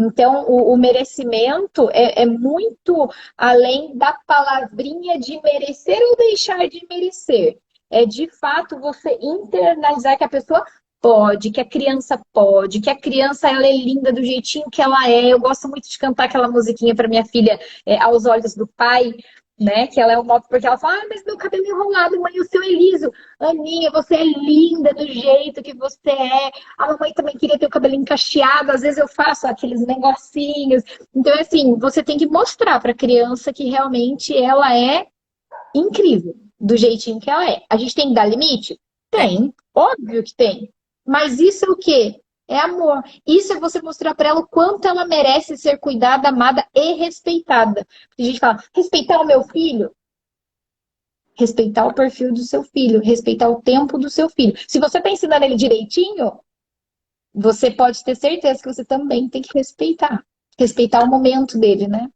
Então, o merecimento é muito além da palavrinha de merecer ou deixar de merecer. É de fato você internalizar que a pessoa pode, que a criança pode, que a criança ela é linda do jeitinho que ela é. Eu gosto muito de cantar aquela musiquinha para minha filha, Aos Olhos do Pai, né? Que ela é uma, porque ela fala, mas meu cabelo é enrolado, mãe, o seu é liso. Aninha, você é linda do jeito que você é. A mamãe também queria ter o cabelinho cacheado, às vezes eu faço aqueles negocinhos. Então, assim, você tem que mostrar para a criança que realmente ela é incrível, do jeitinho que ela é. A gente tem que dar limite? Tem, óbvio que tem. Mas isso é o quê? É amor. Isso é você mostrar para ela o quanto ela merece ser cuidada, amada e respeitada. Porque a gente fala, respeitar o meu filho? Respeitar o perfil do seu filho, respeitar o tempo do seu filho. Se você está ensinando ele direitinho, você pode ter certeza que você também tem que respeitar. Respeitar o momento dele, né?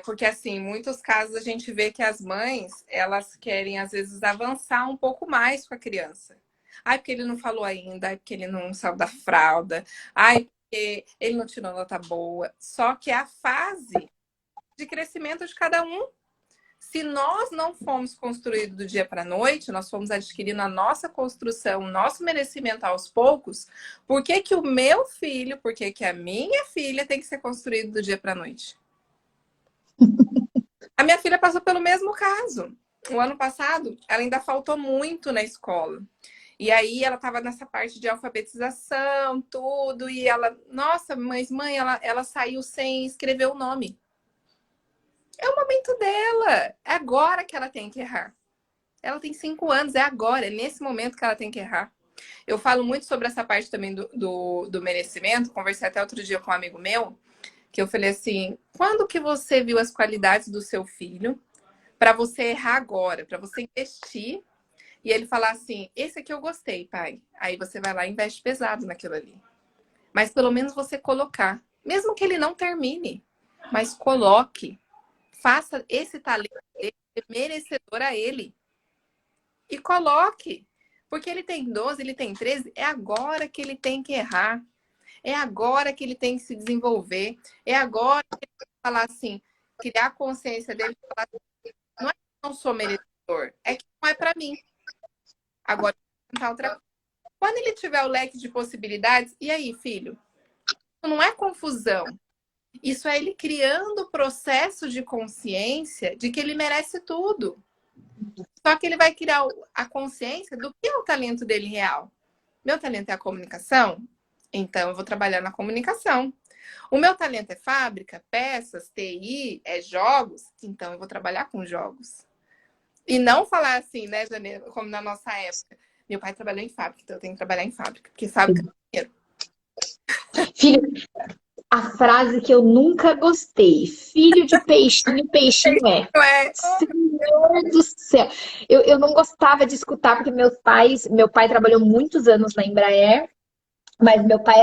Porque assim, em muitos casos a gente vê que as mães, elas querem às vezes avançar um pouco mais com a criança. Ai, porque ele não falou ainda, ai, porque ele não saiu da fralda, ai, porque ele não tirou nota boa. Só que é a fase de crescimento de cada um. Se nós não fomos construídos do dia para a noite, nós fomos adquirindo a nossa construção, o nosso merecimento aos poucos, por que que o meu filho, por que que a minha filha tem que ser construído do dia para a noite? A minha filha passou pelo mesmo caso. O ano passado, ela ainda faltou muito na escola. E aí ela estava nessa parte de alfabetização, tudo, e ela, nossa, mas mãe, ela saiu sem escrever o nome. É o momento dela. É agora que ela tem que errar. Ela tem 5 anos, é agora, é nesse momento que ela tem que errar. Eu falo muito sobre essa parte também do merecimento. Conversei até outro dia com um amigo meu, que eu falei assim, quando que você viu as qualidades do seu filho para você errar agora, para você investir e ele falar assim, esse aqui eu gostei, pai. Aí você vai lá e investe pesado naquilo ali. Mas pelo menos você colocar, mesmo que ele não termine, mas coloque. Faça esse talento dele merecedor a ele. E coloque. Porque ele tem 12, ele tem 13, é agora que ele tem que errar. É agora que ele tem que se desenvolver. É agora que ele tem que falar assim, criar a consciência dele e falar assim, não é que eu não sou merecedor, é que não é para mim. Agora, eu vou tentar outra coisa. Quando ele tiver o leque de possibilidades, e aí, filho? Não é confusão. Isso é ele criando o processo de consciência de que ele merece tudo. Só que ele vai criar a consciência do que é o talento dele real. Meu talento é a comunicação? Então eu vou trabalhar na comunicação. O meu talento é fábrica, peças, TI, é jogos? Então eu vou trabalhar com jogos. E não falar assim, né, Janeiro, como na nossa época. Meu pai trabalhou em fábrica, então eu tenho que trabalhar em fábrica, porque fábrica é dinheiro.
Filho, a frase que eu nunca gostei. Filho de peixinho, peixinho é.
É.
Senhor do céu. Eu não gostava de escutar, porque meu pai trabalhou muitos anos na Embraer, mas meu pai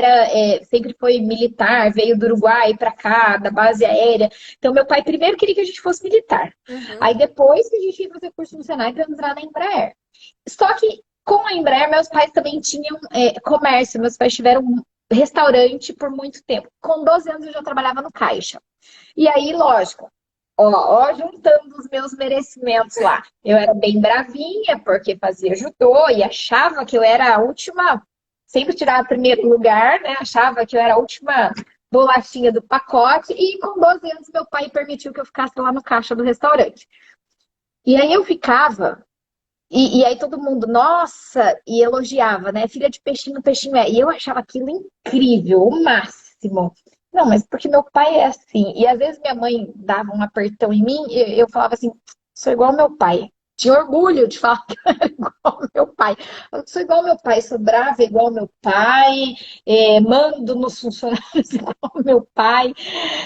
sempre foi militar, veio do Uruguai para cá, da base aérea. Então, meu pai primeiro queria que a gente fosse militar.
Uhum.
Aí depois que a gente ia fazer curso no Senai para entrar na Embraer. Só que com a Embraer, meus pais também tinham comércio. Meus pais tiveram restaurante por muito tempo. Com 12 anos eu já trabalhava no caixa. E aí, lógico, ó, juntando os meus merecimentos lá. Eu era bem bravinha, porque fazia judô e achava que eu era a última, sempre tirava primeiro lugar, né? Achava que eu era a última bolachinha do pacote. E com 12 anos, meu pai permitiu que eu ficasse lá no caixa do restaurante. E aí eu ficava. E aí todo mundo, nossa, e elogiava, né? Filha de peixinho, peixinho é. E eu achava aquilo incrível, o máximo. Não, mas porque meu pai é assim. E às vezes minha mãe dava um apertão em mim, e eu falava assim, sou igual ao meu pai. Tinha orgulho de falar que eu era igual ao meu pai. Eu sou igual ao meu pai, sou brava igual ao meu pai, mando nos funcionários igual ao meu pai.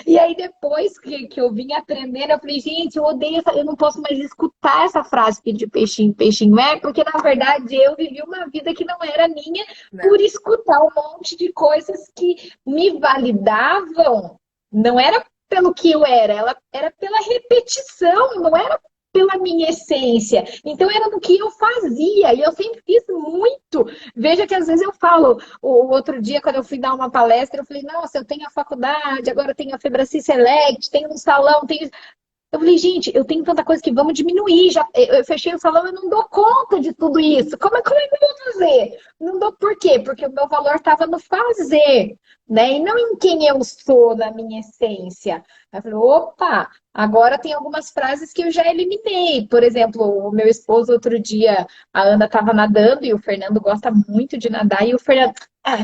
E aí, depois que eu vim aprendendo, eu falei, gente, eu odeio eu não posso mais escutar essa frase filho de peixinho, peixinho é, porque na verdade eu vivi uma vida que não era minha
Não.
por escutar um monte de coisas que me validavam. Não era pelo que eu era, ela era pela repetição, não era pela minha essência. Então era do que eu fazia, e eu sempre fiz muito. Veja que às vezes eu falo, o outro dia, quando eu fui dar uma palestra, eu falei, nossa, eu tenho a faculdade, agora eu tenho a Febraci Select, tenho um salão, tenho. Eu falei, gente, eu tenho tanta coisa que vamos diminuir. Já, eu fechei o salão, eu não dou conta de tudo isso. Como é que eu vou fazer? Não dou por quê? Porque o meu valor estava no fazer, né? E não em quem eu sou, na minha essência. Aí eu falei, opa, agora tem algumas frases que eu já eliminei. Por exemplo, o meu esposo, outro dia, a Ana estava nadando e o Fernando gosta muito de nadar. E o Fernando,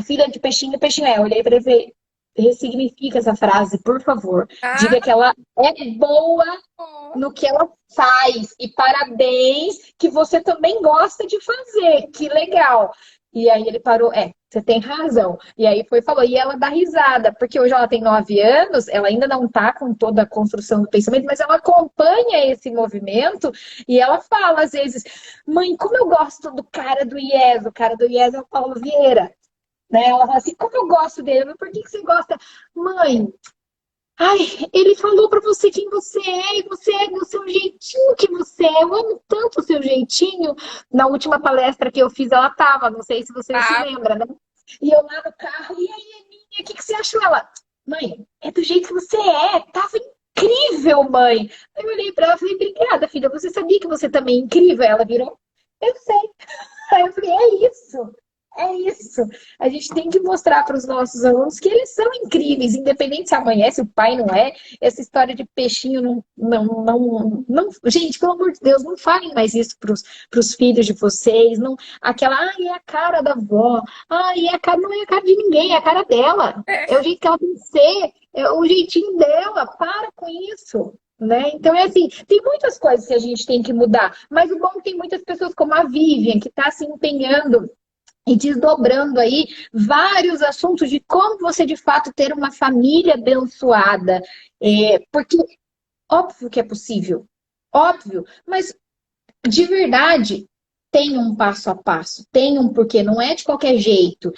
filha de peixinho, peixinho é. Eu olhei para ele e falei, ressignifica essa frase, por favor.
Ah,
Diga que ela é boa
bom.
no que ela faz. E parabéns que você também gosta de fazer. Que legal. E aí ele parou, você tem razão. E aí foi e falou, e ela dá risada, porque hoje ela tem 9 anos, ela ainda não tá com toda a construção do pensamento, mas ela acompanha esse movimento e ela fala às vezes, mãe, como eu gosto do cara do IES, o cara do IES é o Paulo Vieira. Né? Ela fala assim, como eu gosto dele, mas por que você gosta? Mãe, ai, ele falou pra você quem você é, e você é do seu jeitinho que você é. Eu amo tanto o seu jeitinho. Na última palestra que eu fiz, ela tava, não sei se você se
Tá.
lembra, né? E eu lá no carro, e aí, Aninha, o que você achou? Ela, mãe, é do jeito que você é, tava incrível, mãe. Aí eu olhei pra ela e falei, obrigada, filha, você sabia que você também é incrível? Ela virou, eu sei. Aí eu falei, é isso. É isso. A gente tem que mostrar para os nossos alunos que eles são incríveis, independente se amanhece, o pai não é. Essa história de peixinho não. Gente, pelo amor de Deus, não falem mais isso para os filhos de vocês. Não, aquela, é a cara da avó. É a cara, não é a cara de ninguém, é a cara dela. É o
É.
jeito que ela tem que ser, é o jeitinho dela. Para com isso. Né? Então, é assim, tem muitas coisas que a gente tem que mudar, mas o bom é que tem muitas pessoas como a Vivian, que está se empenhando e desdobrando aí vários assuntos de como você de fato ter uma família abençoada. Porque óbvio que é possível, óbvio, mas de verdade tem um passo a passo, tem um porquê, não é de qualquer jeito.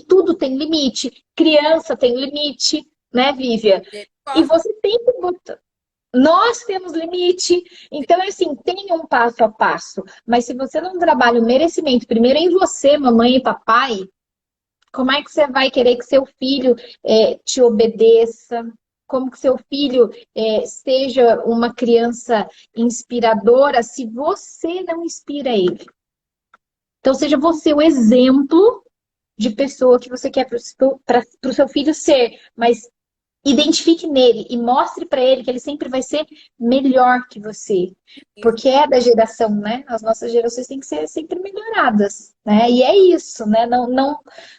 Tudo tem limite, criança tem limite, né, Vívia?
Ele
E
gosta.
você tem que botar. Nós temos limite, então assim, tem um passo a passo. Mas se você não trabalha o merecimento primeiro em você, mamãe e papai, como é que você vai querer que seu filho te obedeça? Como que seu filho seja uma criança inspiradora se você não inspira ele? Então seja você o exemplo de pessoa que você quer para o seu filho ser, mas identifique nele e mostre para ele que ele sempre vai ser melhor que você.
Isso.
Porque é da geração, né? As nossas gerações têm que ser sempre melhoradas, né? E é isso, né?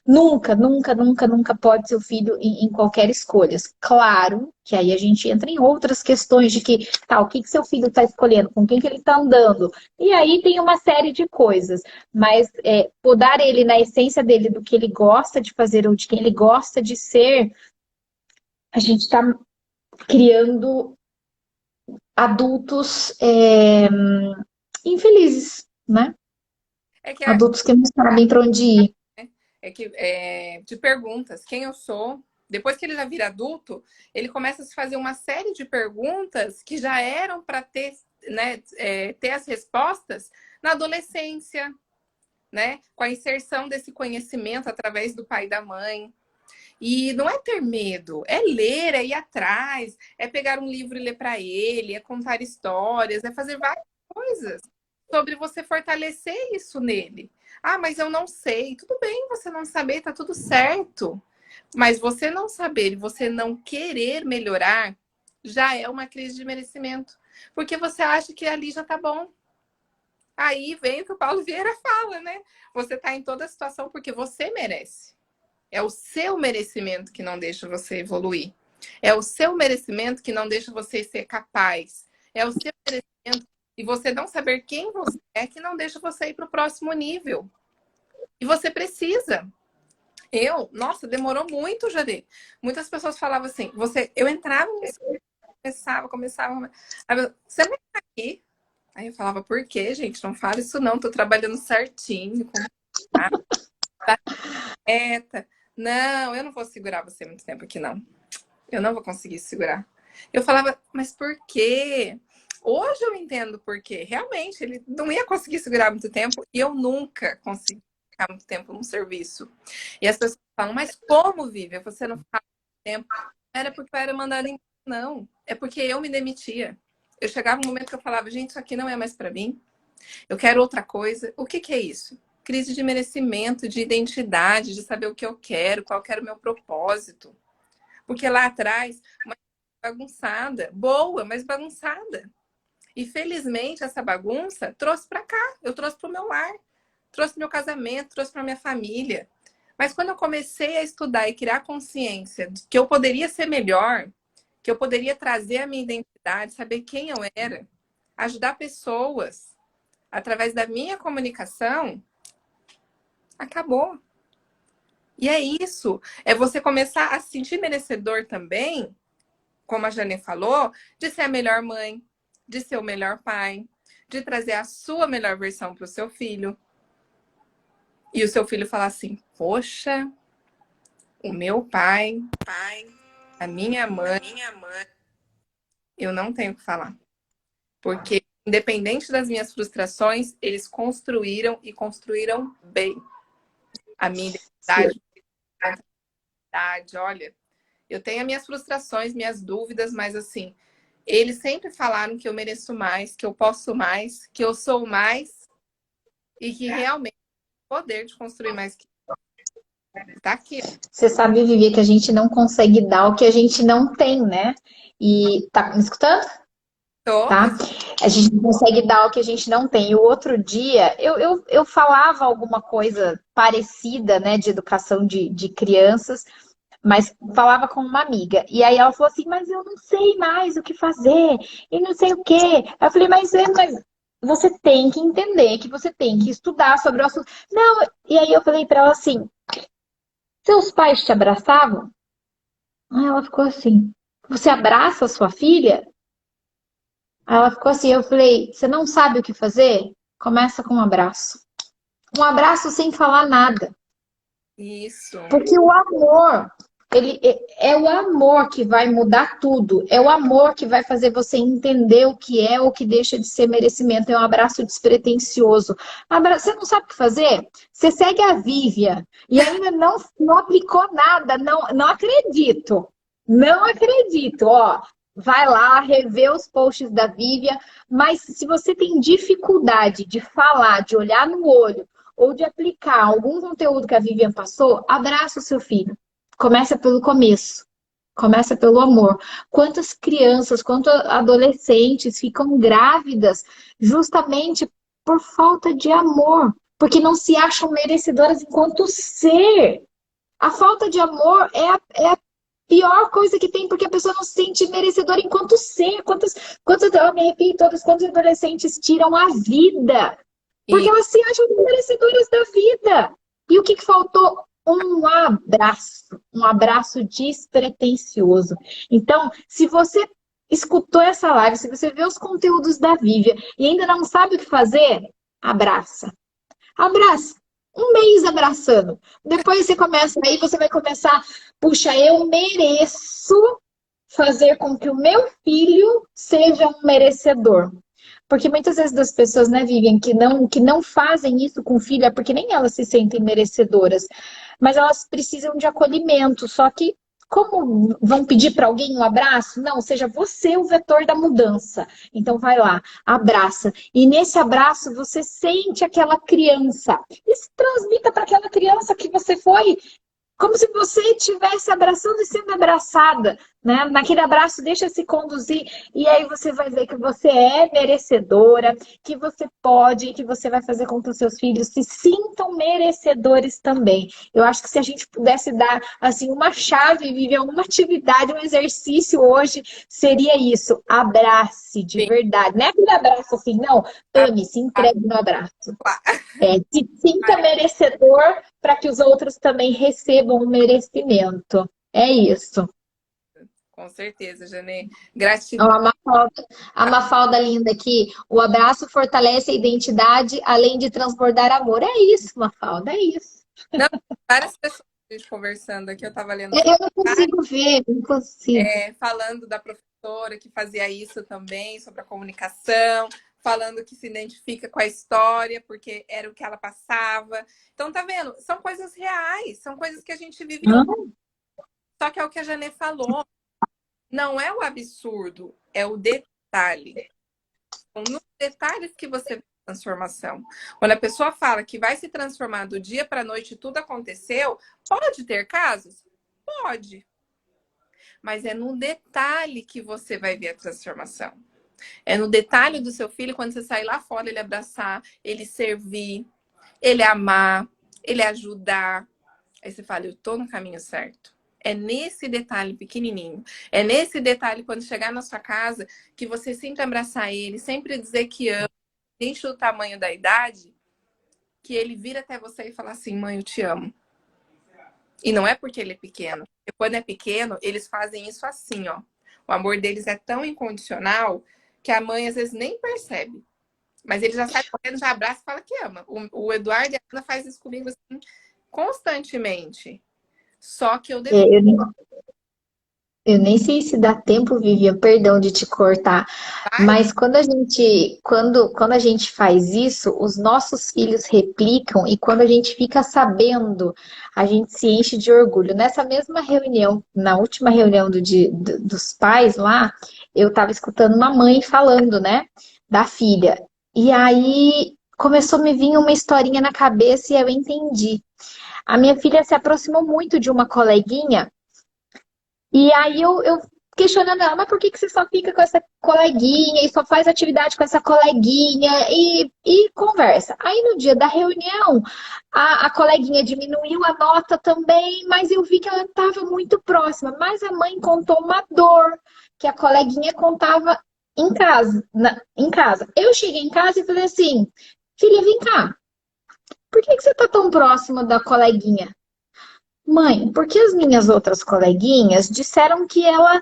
Nunca, nunca, nunca, nunca pode ser o filho em qualquer escolha. Claro que aí a gente entra em outras questões de que, o que seu filho está escolhendo, com quem que ele está andando. E aí tem uma série de coisas. Mas podar ele na essência dele, do que ele gosta de fazer ou de quem ele gosta de ser, a gente está criando adultos infelizes, né?
É que
Adultos que não sabem para onde ir.
de perguntas, quem eu sou. Depois que ele já vira adulto, ele começa a se fazer uma série de perguntas que já eram para ter, né, ter as respostas na adolescência, né? Com a inserção desse conhecimento através do pai e da mãe. E não é ter medo, é ler, é ir atrás, é pegar um livro e ler para ele, é contar histórias, é fazer várias coisas sobre você fortalecer isso nele. Ah, mas eu não sei. Tudo bem você não saber, tá tudo certo. Mas você não saber e você não querer melhorar já é uma crise de merecimento. Porque você acha que ali já tá bom. Aí vem o que o Paulo Vieira fala, né? Você tá em toda a situação porque você merece. É o seu merecimento que não deixa você evoluir. É o seu merecimento que não deixa você ser capaz. É o seu merecimento e você não saber quem você é que não deixa você ir para o próximo nível. E você precisa. Nossa, demorou muito, Jade. Muitas pessoas falavam assim, eu entrava no começava. Aí você não tá aqui? Aí eu falava, por quê, gente? Não fala isso não, tô trabalhando certinho, com tá quieta. Não, eu não vou segurar você muito tempo aqui, não. Eu não vou conseguir segurar. Eu falava, mas por quê? Hoje eu entendo por quê. Realmente, ele não ia conseguir segurar muito tempo e eu nunca consegui ficar muito tempo num serviço. E as pessoas falam, mas como, Vivian? Você não fica muito tempo? Era porque eu era mandada embora. Não, é porque eu me demitia. Eu chegava um momento que eu falava, gente, isso aqui não é mais para mim. Eu quero outra coisa. O que que é isso? Crise de merecimento, de identidade, de saber o que eu quero, qual que era o meu propósito. Porque lá atrás, uma bagunçada, boa, mas bagunçada. E felizmente essa bagunça trouxe para cá, eu trouxe para o meu lar, trouxe para o meu casamento, trouxe para minha família. Mas quando eu comecei a estudar e criar consciência de que eu poderia ser melhor, que eu poderia trazer a minha identidade, saber quem eu era, ajudar pessoas através da minha comunicação, acabou. E é isso, é você começar a se sentir merecedor também, como a Jane falou, de ser a melhor mãe, de ser o melhor pai, de trazer a sua melhor versão para o seu filho. E o seu filho falar assim, poxa, o meu pai, a minha mãe, eu não tenho o que falar. Porque, independente das minhas frustrações, eles construíram e construíram bem a minha identidade. Olha, eu tenho as minhas frustrações, minhas dúvidas, mas assim, eles sempre falaram que eu mereço mais, que eu posso mais, que eu sou mais e que realmente o poder de construir mais que tá aqui.
Você sabe, Vivi, que a gente não consegue dar o que a gente não tem, né? E tá me escutando?
Tô,
Tá? A gente não consegue dar o que a gente não tem. E o outro dia, eu falava alguma coisa parecida, né, de educação de crianças, mas falava com uma amiga. E aí ela falou assim, mas eu não sei mais o que fazer, e não sei o quê. Aí eu falei, mas você tem que entender que você tem que estudar sobre o assunto. Não, e aí eu falei para ela assim, seus pais te abraçavam? Aí ela ficou assim, você abraça a sua filha? Aí ela ficou assim, eu falei, você não sabe o que fazer? Começa com um abraço. Um abraço sem falar nada.
isso.
Porque o amor, ele é o amor que vai mudar tudo. É o amor que vai fazer você entender o que é ou que deixa de ser merecimento. É um abraço despretensioso. Você não sabe o que fazer? Você segue a Vívia e ainda não aplicou nada. Não acredito. Não acredito. Ó, vai lá, rever os posts da Vívia. Mas se você tem dificuldade de falar, de olhar no olho, ou de aplicar algum conteúdo que a Vivian passou, abraça o seu filho. Começa pelo começo. Começa pelo amor. Quantas crianças, quantos adolescentes ficam grávidas justamente por falta de amor, porque não se acham merecedoras enquanto ser. A falta de amor é a pior coisa que tem, porque a pessoa não se sente merecedora enquanto ser. Eu me arrepio todas, quantos adolescentes tiram a vida porque
E
elas se acham merecedoras da vida. E o que faltou? Um abraço despretensioso. Então, se você escutou essa live, se você vê os conteúdos da Vívia e ainda não sabe o que fazer, abraça. Abraça. Um mês abraçando. Depois você começa, aí você vai começar, puxa, eu mereço fazer com que o meu filho seja um merecedor. Porque muitas vezes das pessoas, né, Vivian, que não fazem isso com o filho, é porque nem elas se sentem merecedoras. Mas elas precisam de acolhimento. Só que, como vão pedir para alguém um abraço? Não, seja você o vetor da mudança. Então vai lá, abraça. E nesse abraço você sente aquela criança. E se transmita para aquela criança que você foi como se você estivesse abraçando e sendo abraçada, né? Naquele abraço, deixa se conduzir e aí você vai ver que você é merecedora, que você pode, que você vai fazer com que os seus filhos se sintam merecedores também. Eu acho que se a gente pudesse dar assim uma chave, viver uma atividade, um exercício hoje, seria isso: abrace de
Sim.
verdade. Não é aquele abraço assim, não. Ame, se entregue no abraço. Se sinta merecedor para que os outros também recebam o merecimento. É isso.
Com certeza, Janê.
Ó,
Gratidão.
A Mafalda linda aqui. O abraço fortalece a identidade, além de transbordar amor. É isso, Mafalda, é isso.
Não, várias pessoas a gente conversando aqui, eu estava lendo os
Eu não
comentários,
consigo ver, não consigo.
falando da professora que fazia isso também, sobre a comunicação, falando que se identifica com a história, porque era o que ela passava. Então, tá vendo? São coisas reais, são coisas que a gente vive.
Não?
Só que é o que a Janê falou. Não é o absurdo, é o detalhe. São nos detalhes que você vê a transformação. Quando a pessoa fala que vai se transformar do dia para a noite, tudo aconteceu, pode ter casos? Pode. Mas é no detalhe que você vai ver a transformação. É no detalhe do seu filho, quando você sair lá fora, ele abraçar, ele servir, ele amar, ele ajudar. Aí você fala, eu tô no caminho certo. É nesse detalhe pequenininho. É nesse detalhe, quando chegar na sua casa, que você sempre abraçar ele, sempre dizer que ama, independente do tamanho da idade, que ele vira até você e fala assim, mãe, eu te amo. E não é porque ele é pequeno. Porque quando é pequeno, eles fazem isso assim, ó. O amor deles é tão incondicional que a mãe às vezes nem percebe. Mas ele já sai correndo, já abraça e fala que ama. O Eduardo e a Ana faz isso comigo assim, constantemente. Só que eu
É,
devolvo.
eu nem sei se dá tempo, Vivian, perdão de te cortar,
Vai,
mas quando a gente faz isso, os nossos filhos replicam e quando a gente fica sabendo, a gente se enche de orgulho. Nessa mesma reunião, na última reunião dos pais lá, eu estava escutando uma mãe falando, né, da filha. E aí começou a me vir uma historinha na cabeça e eu entendi. A minha filha se aproximou muito de uma coleguinha e aí eu questionando ela, mas por que que você só fica com essa coleguinha e só faz atividade com essa coleguinha e conversa? Aí no dia da reunião, a coleguinha diminuiu a nota também, mas eu vi que ela estava muito próxima. Mas a mãe contou uma dor que a coleguinha contava em casa, em casa. Eu cheguei em casa e falei assim, filha, vem cá, por que que você tá tão próxima da coleguinha? Mãe, porque as minhas outras coleguinhas disseram que ela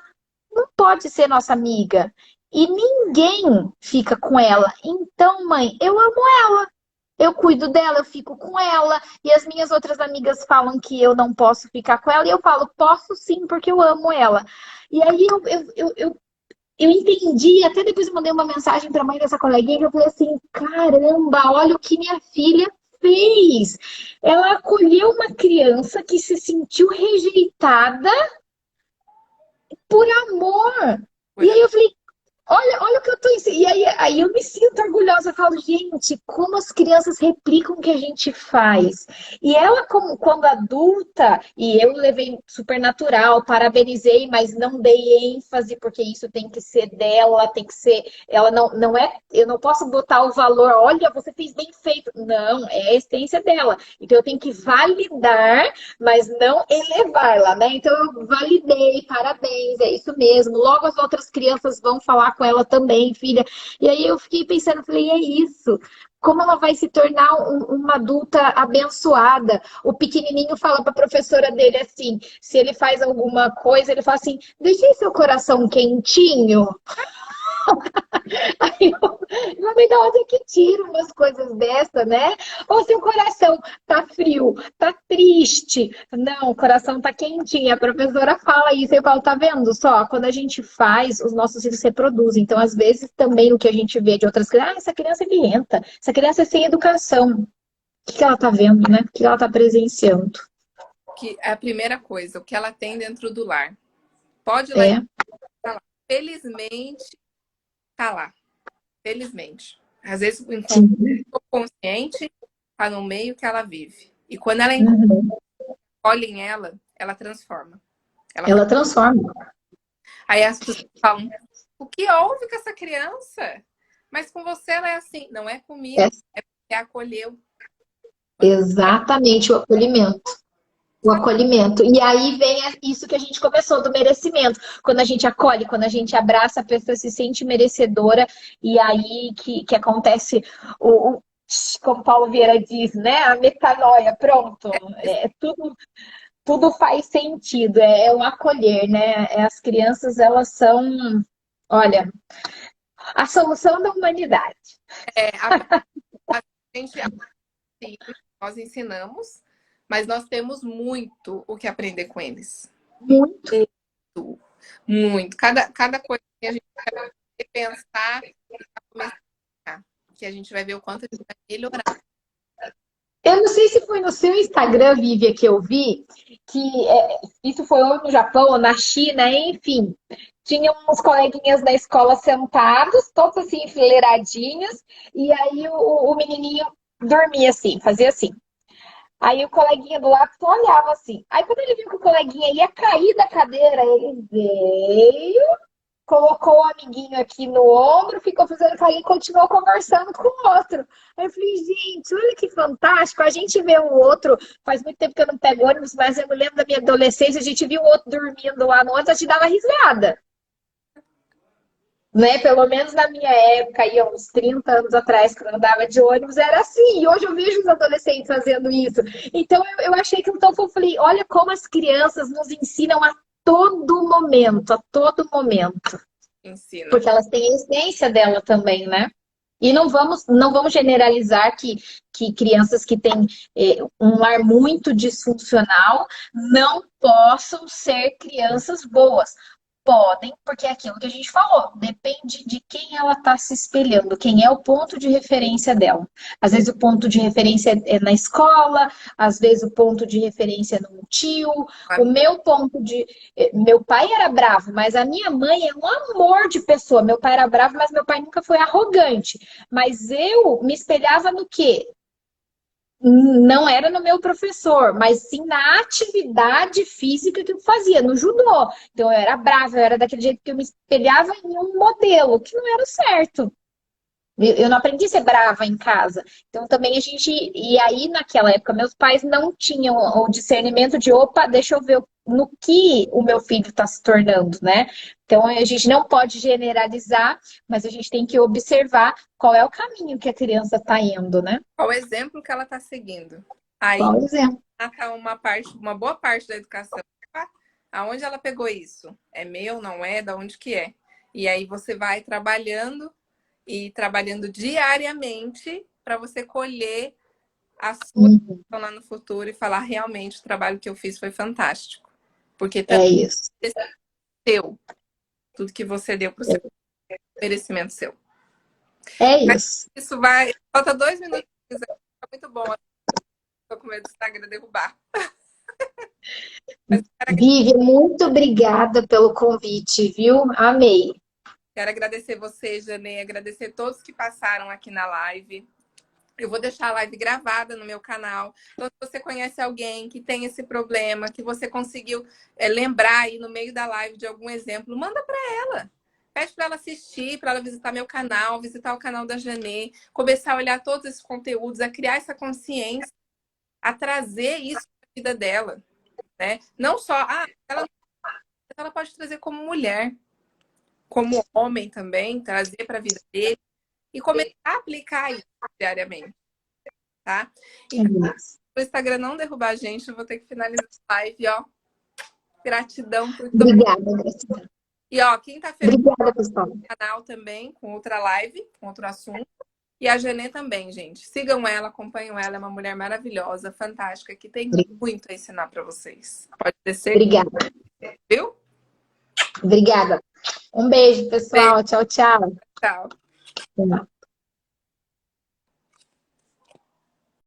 não pode ser nossa amiga e ninguém fica com ela. Então, mãe, eu amo ela. Eu cuido dela, eu fico com ela. E as minhas outras amigas falam que eu não posso ficar com ela. E eu falo, posso sim, porque eu amo ela. E aí eu entendi. Até depois eu mandei uma mensagem para a mãe dessa coleguinha. Que eu falei assim: caramba, olha o que minha filha fez. Ela acolheu uma criança que se sentiu rejeitada por amor. E aí eu falei, olha o que eu tô ensinando. E aí eu me sinto orgulhosa. Eu falo, gente, como as crianças replicam o que a gente faz. E ela, como, quando adulta, e eu levei super natural, parabenizei, mas não dei ênfase, porque isso tem que ser dela, tem que ser. Ela não é. Eu não posso botar o valor, olha, você fez bem feito. Não, é a essência dela. Então eu tenho que validar, mas não elevá-la, né? Então eu validei, parabéns, é isso mesmo. Logo as outras crianças vão falar com ela também, filha. E aí eu fiquei pensando, falei, é isso. Como ela vai se tornar uma adulta abençoada? O pequenininho fala para a professora dele assim, se ele faz alguma coisa, ele fala assim, deixei seu coração quentinho. Aí eu falei, de onde é que tira umas coisas dessa, né? Ou seu coração tá frio, tá triste. Não, o coração tá quentinho. A professora fala isso. Eu falo, tá vendo só? Quando a gente faz, os nossos filhos se reproduzem. Então, às vezes, também o que a gente vê de outras crianças, essa criança é birrenta, essa criança é sem educação. O que ela tá vendo, né? O que ela tá presenciando?
Que é a primeira coisa, o que ela tem dentro do lar. Pode ir lá e
É.
tá lá. Felizmente, tá lá. Felizmente. Às vezes o
Sim.
inconsciente tá no meio que ela vive. E quando ela
Uhum.
olha em ela, ela transforma. Ela...
Ela transforma.
Aí as pessoas falam, o que houve com essa criança? Mas com você ela é assim. Não é
É
comigo, é porque acolheu.
exatamente o acolhimento. O acolhimento. E aí vem isso que a gente começou, do merecimento. Quando a gente acolhe, quando a gente abraça, a pessoa se sente merecedora, e aí que acontece como Paulo Vieira diz, né? A metanoia, pronto. Tudo faz sentido, é o acolher, né? As crianças, elas são, olha, a solução da humanidade.
É, a gente, assim, nós ensinamos, mas nós temos muito o que aprender com eles.
Muito.
Muito, muito. Cada coisa que a gente vai pensar e vai começar, que a gente vai ver o quanto a gente vai melhorar.
Eu não sei se foi no seu Instagram, Vívia, que eu vi, que isso foi ou no Japão ou na China, enfim. Tinham uns coleguinhas da escola sentados, todos assim, enfileiradinhos, e aí o menininho dormia assim, fazia assim. Aí o coleguinha do lado só olhava assim. Aí quando ele viu que o coleguinha ia cair da cadeira, ele veio, colocou o amiguinho aqui no ombro, ficou fazendo carinho e continuou conversando com o outro. Aí eu falei, gente, olha que fantástico. A gente vê o outro, faz muito tempo que eu não pego ônibus, mas eu me lembro da minha adolescência, a gente viu o outro dormindo lá no ônibus, a gente dava risada. Né? Pelo menos na minha época, aí, uns 30 anos atrás, quando eu andava de ônibus, era assim. E hoje eu vejo os adolescentes fazendo isso. Então eu achei que então eu falei, olha como as crianças nos ensinam a todo momento, a todo momento.
Ensina.
Porque elas têm a essência dela também, né? E não vamos generalizar que crianças que têm um lar muito disfuncional não possam ser crianças boas. Podem, porque é aquilo que a gente falou, depende de quem ela está se espelhando, quem é o ponto de referência dela. Às vezes o ponto de referência é na escola, às vezes o ponto de referência é no tio. O meu ponto de. Meu pai era bravo, mas a minha mãe é um amor de pessoa. Meu pai era bravo, mas meu pai nunca foi arrogante. Mas eu me espelhava no quê? Não era no meu professor, mas sim na atividade física que eu fazia, no judô. Então eu era brava, eu era daquele jeito que eu me espelhava em um modelo, que não era certo. Eu não aprendi a ser brava em casa. Então também a gente. E aí, naquela época, meus pais não tinham o discernimento de, opa, deixa eu ver no que o meu filho está se tornando, né? Então a gente não pode generalizar, mas a gente tem que observar qual é o caminho que a criança está indo, né?
Qual o exemplo que ela está seguindo? Aí
Qual o exemplo?
tá uma boa parte da educação. Aonde ela pegou isso? É meu, não é? Da onde que é? E aí você vai trabalhando e trabalhando diariamente para você colher a sua
Uhum.
lá no futuro e falar realmente o trabalho que eu fiz foi fantástico. Porque
É
também
isso.
é seu. Tudo que você deu para o seu merecimento seu.
É
Mas
isso.
isso vai. Falta 2 minutos. Tá muito bom. Tô com medo do Instagram derrubar. Mas
Vivi, muito obrigada pelo convite, viu? Amei.
quero agradecer você, Janê, agradecer todos que passaram aqui na live. Eu vou deixar a live gravada no meu canal. Então, se você conhece alguém que tem esse problema, que você conseguiu lembrar aí no meio da live de algum exemplo, manda para ela. Pede para ela assistir, para ela visitar meu canal, visitar o canal da Janê, começar a olhar todos esses conteúdos, a criar essa consciência, a trazer isso para a vida dela. Né? Não só, ela pode trazer como mulher, como homem também, trazer para a vida dele e começar a aplicar isso diariamente, tá?
É
Então,
isso.
o Instagram não derrubar a gente, eu vou ter que finalizar a live, ó. Gratidão por todo
Obrigada, gratidão.
E ó, quinta-feira
Obrigada, pessoal.
no canal também, com outra live, com outro assunto. E a Genê também, gente. Sigam ela, acompanhem ela, é uma mulher maravilhosa, fantástica, que tem muito a ensinar para vocês. Pode ter certeza,
Obrigada.
viu?
Obrigada. Um beijo, pessoal.
Beijo,
Tchau, tchau.
tchau.
Tchau.